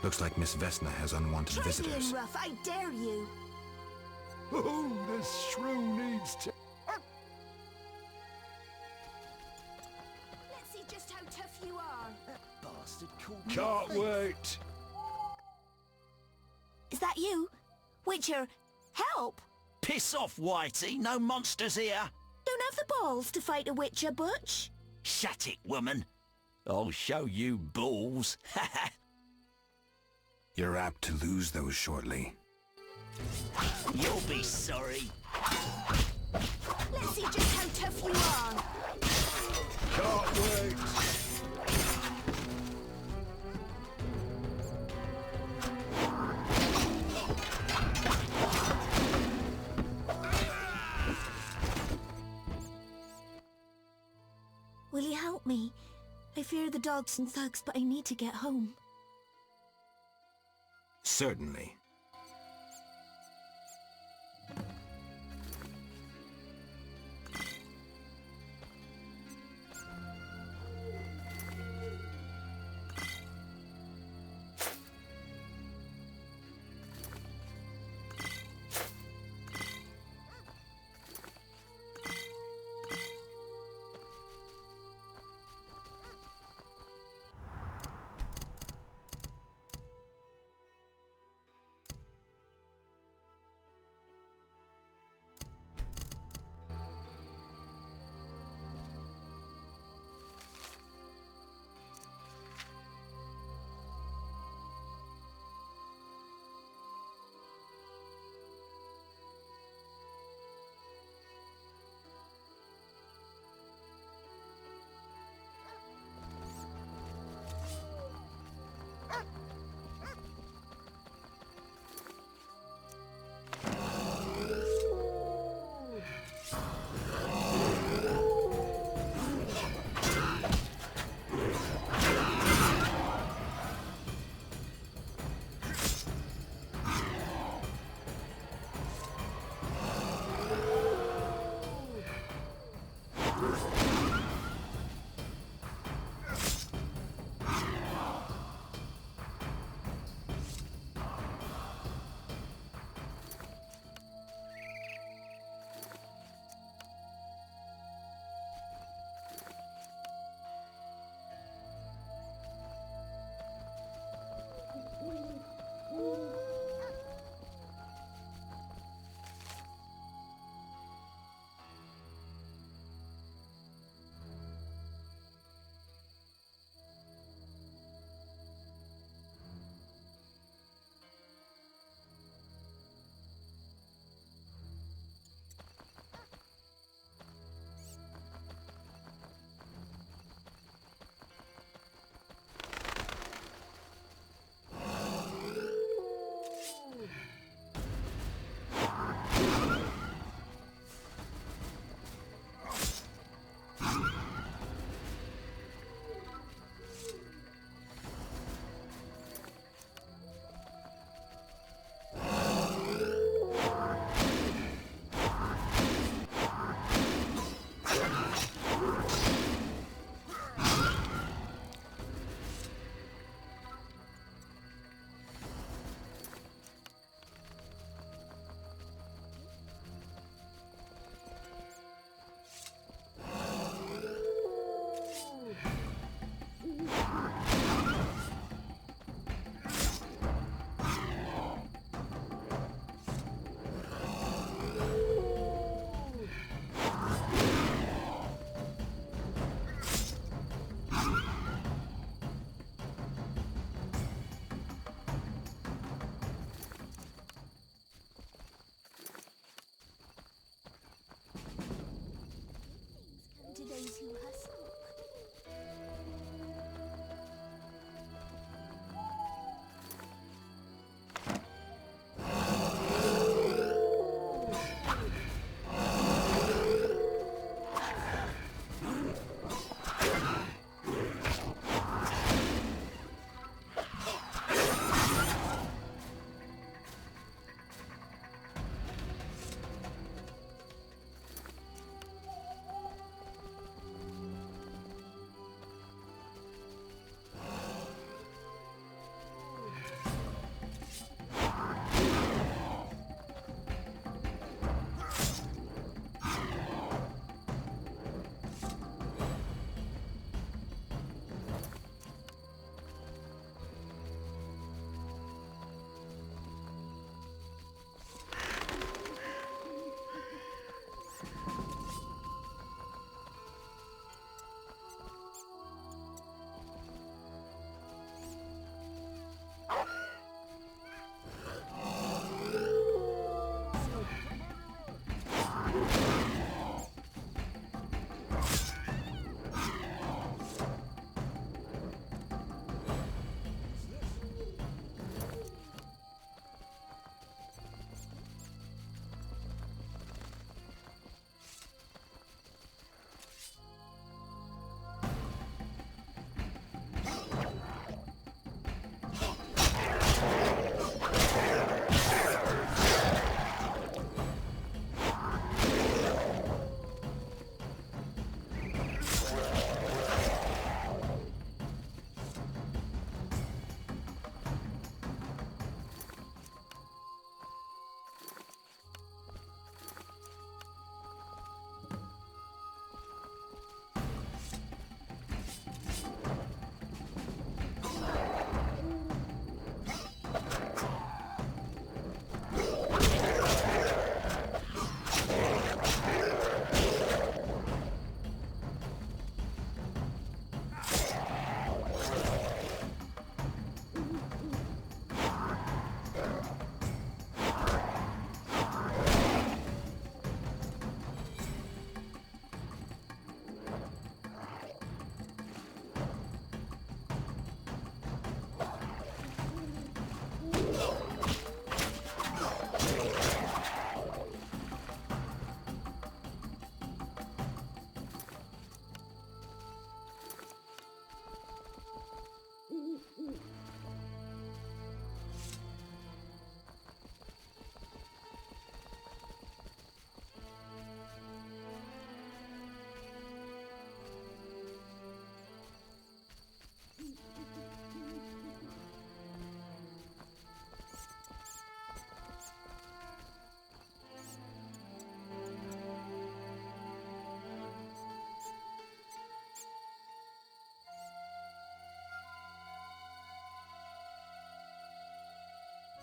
G: Looks like Miss Vesna has unwanted
N: Try
G: visitors.
N: being rough, I dare you.
M: Oh, this shrew needs to...
N: Let's see just how tough you are.
V: That bastard called me
M: Can't
V: a thief.
M: wait.
N: Is that you? Witcher, help!
J: Piss off, Whitey. No monsters here.
N: Don't have the balls to fight a Witcher, Butch.
J: Shut it, woman. I'll show you balls.
G: You're apt to lose those shortly.
J: You'll be sorry.
N: Let's see just how tough you are.
M: Can't wait.
N: Will you help me? I fear the dogs and thugs, but I need to get home.
G: Certainly.
N: those who hustle.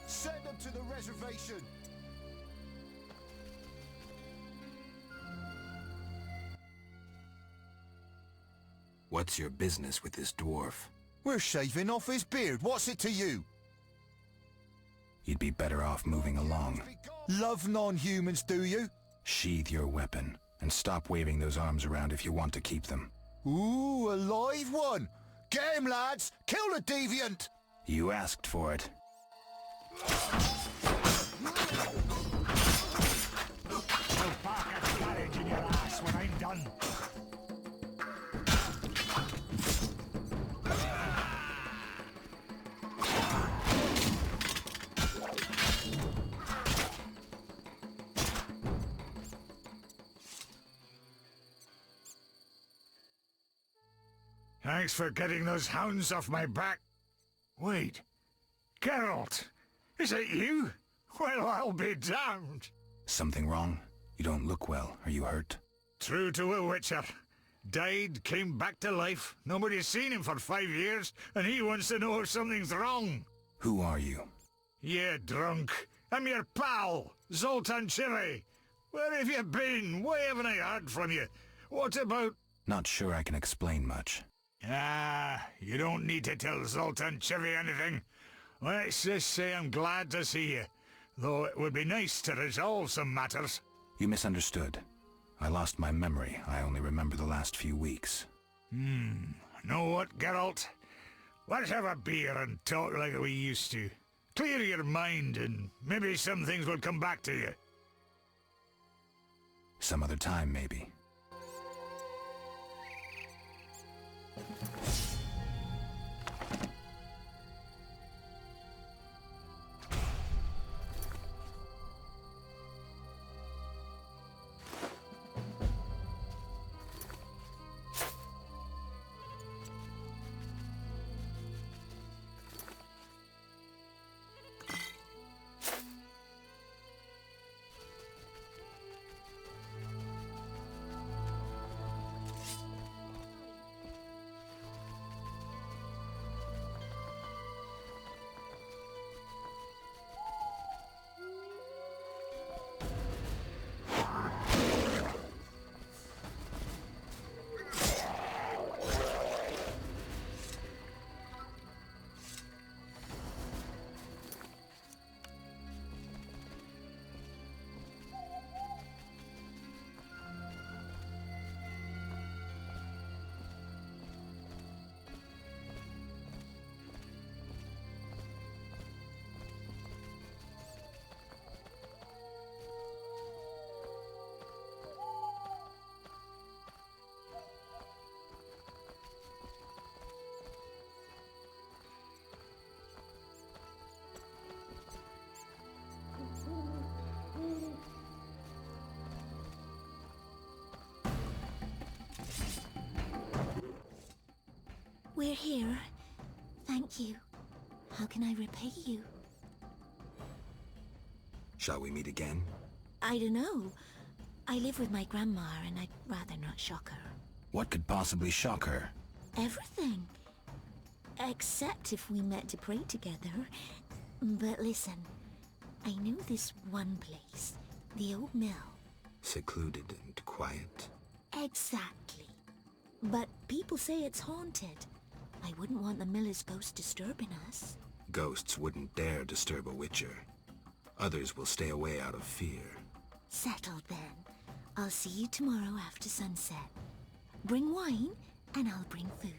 H: Send them to the reservation!
G: What's your business with this dwarf?
H: We're shaving off his beard. What's it to you?
G: You'd be better off moving along.
H: Love non-humans, do you?
G: Sheathe your weapon, and stop waving those arms around if you want to keep them.
H: Ooh, a live one! Get him, lads! Kill the deviant!
G: You asked for it.
E: I'll park a carriage in your ass when I'm done. Thanks for getting those hounds off my back. Wait, Geralt, is it you? Well, I'll be damned.
G: Something wrong? You don't look well. Are you hurt?
E: True to a witcher. Died, came back to life. Nobody's seen him for 5 years, and he wants to know if something's wrong.
G: Who are you?
E: Yeah, drunk. I'm your pal, Zoltan Chivy. Where have you been? Why haven't I heard from you? What about...
G: Not sure I can explain much.
E: Ah, you don't need to tell Zoltan Chivy anything. Let's just say I'm glad to see you, though it would be nice to resolve some matters.
G: You misunderstood. I lost my memory. I only remember the last few weeks.
I: Know what, Geralt? Let's have a beer and talk like we used to. Clear your mind and maybe some things will come back to you.
G: Some other time, maybe.
N: We're here. Thank you. How can I repay you?
G: Shall we meet again?
N: I don't know. I live with my grandma and I'd rather not shock her.
G: What could possibly shock her?
N: Everything. Except if we met to pray together. But listen, I know this one place, the old mill.
G: Secluded and quiet.
N: Exactly. But people say it's haunted. I wouldn't want the miller's ghost disturbing us.
G: Ghosts wouldn't dare disturb a witcher. Others will stay away out of fear.
N: Settled then. I'll see you tomorrow after sunset. Bring wine, and I'll bring food.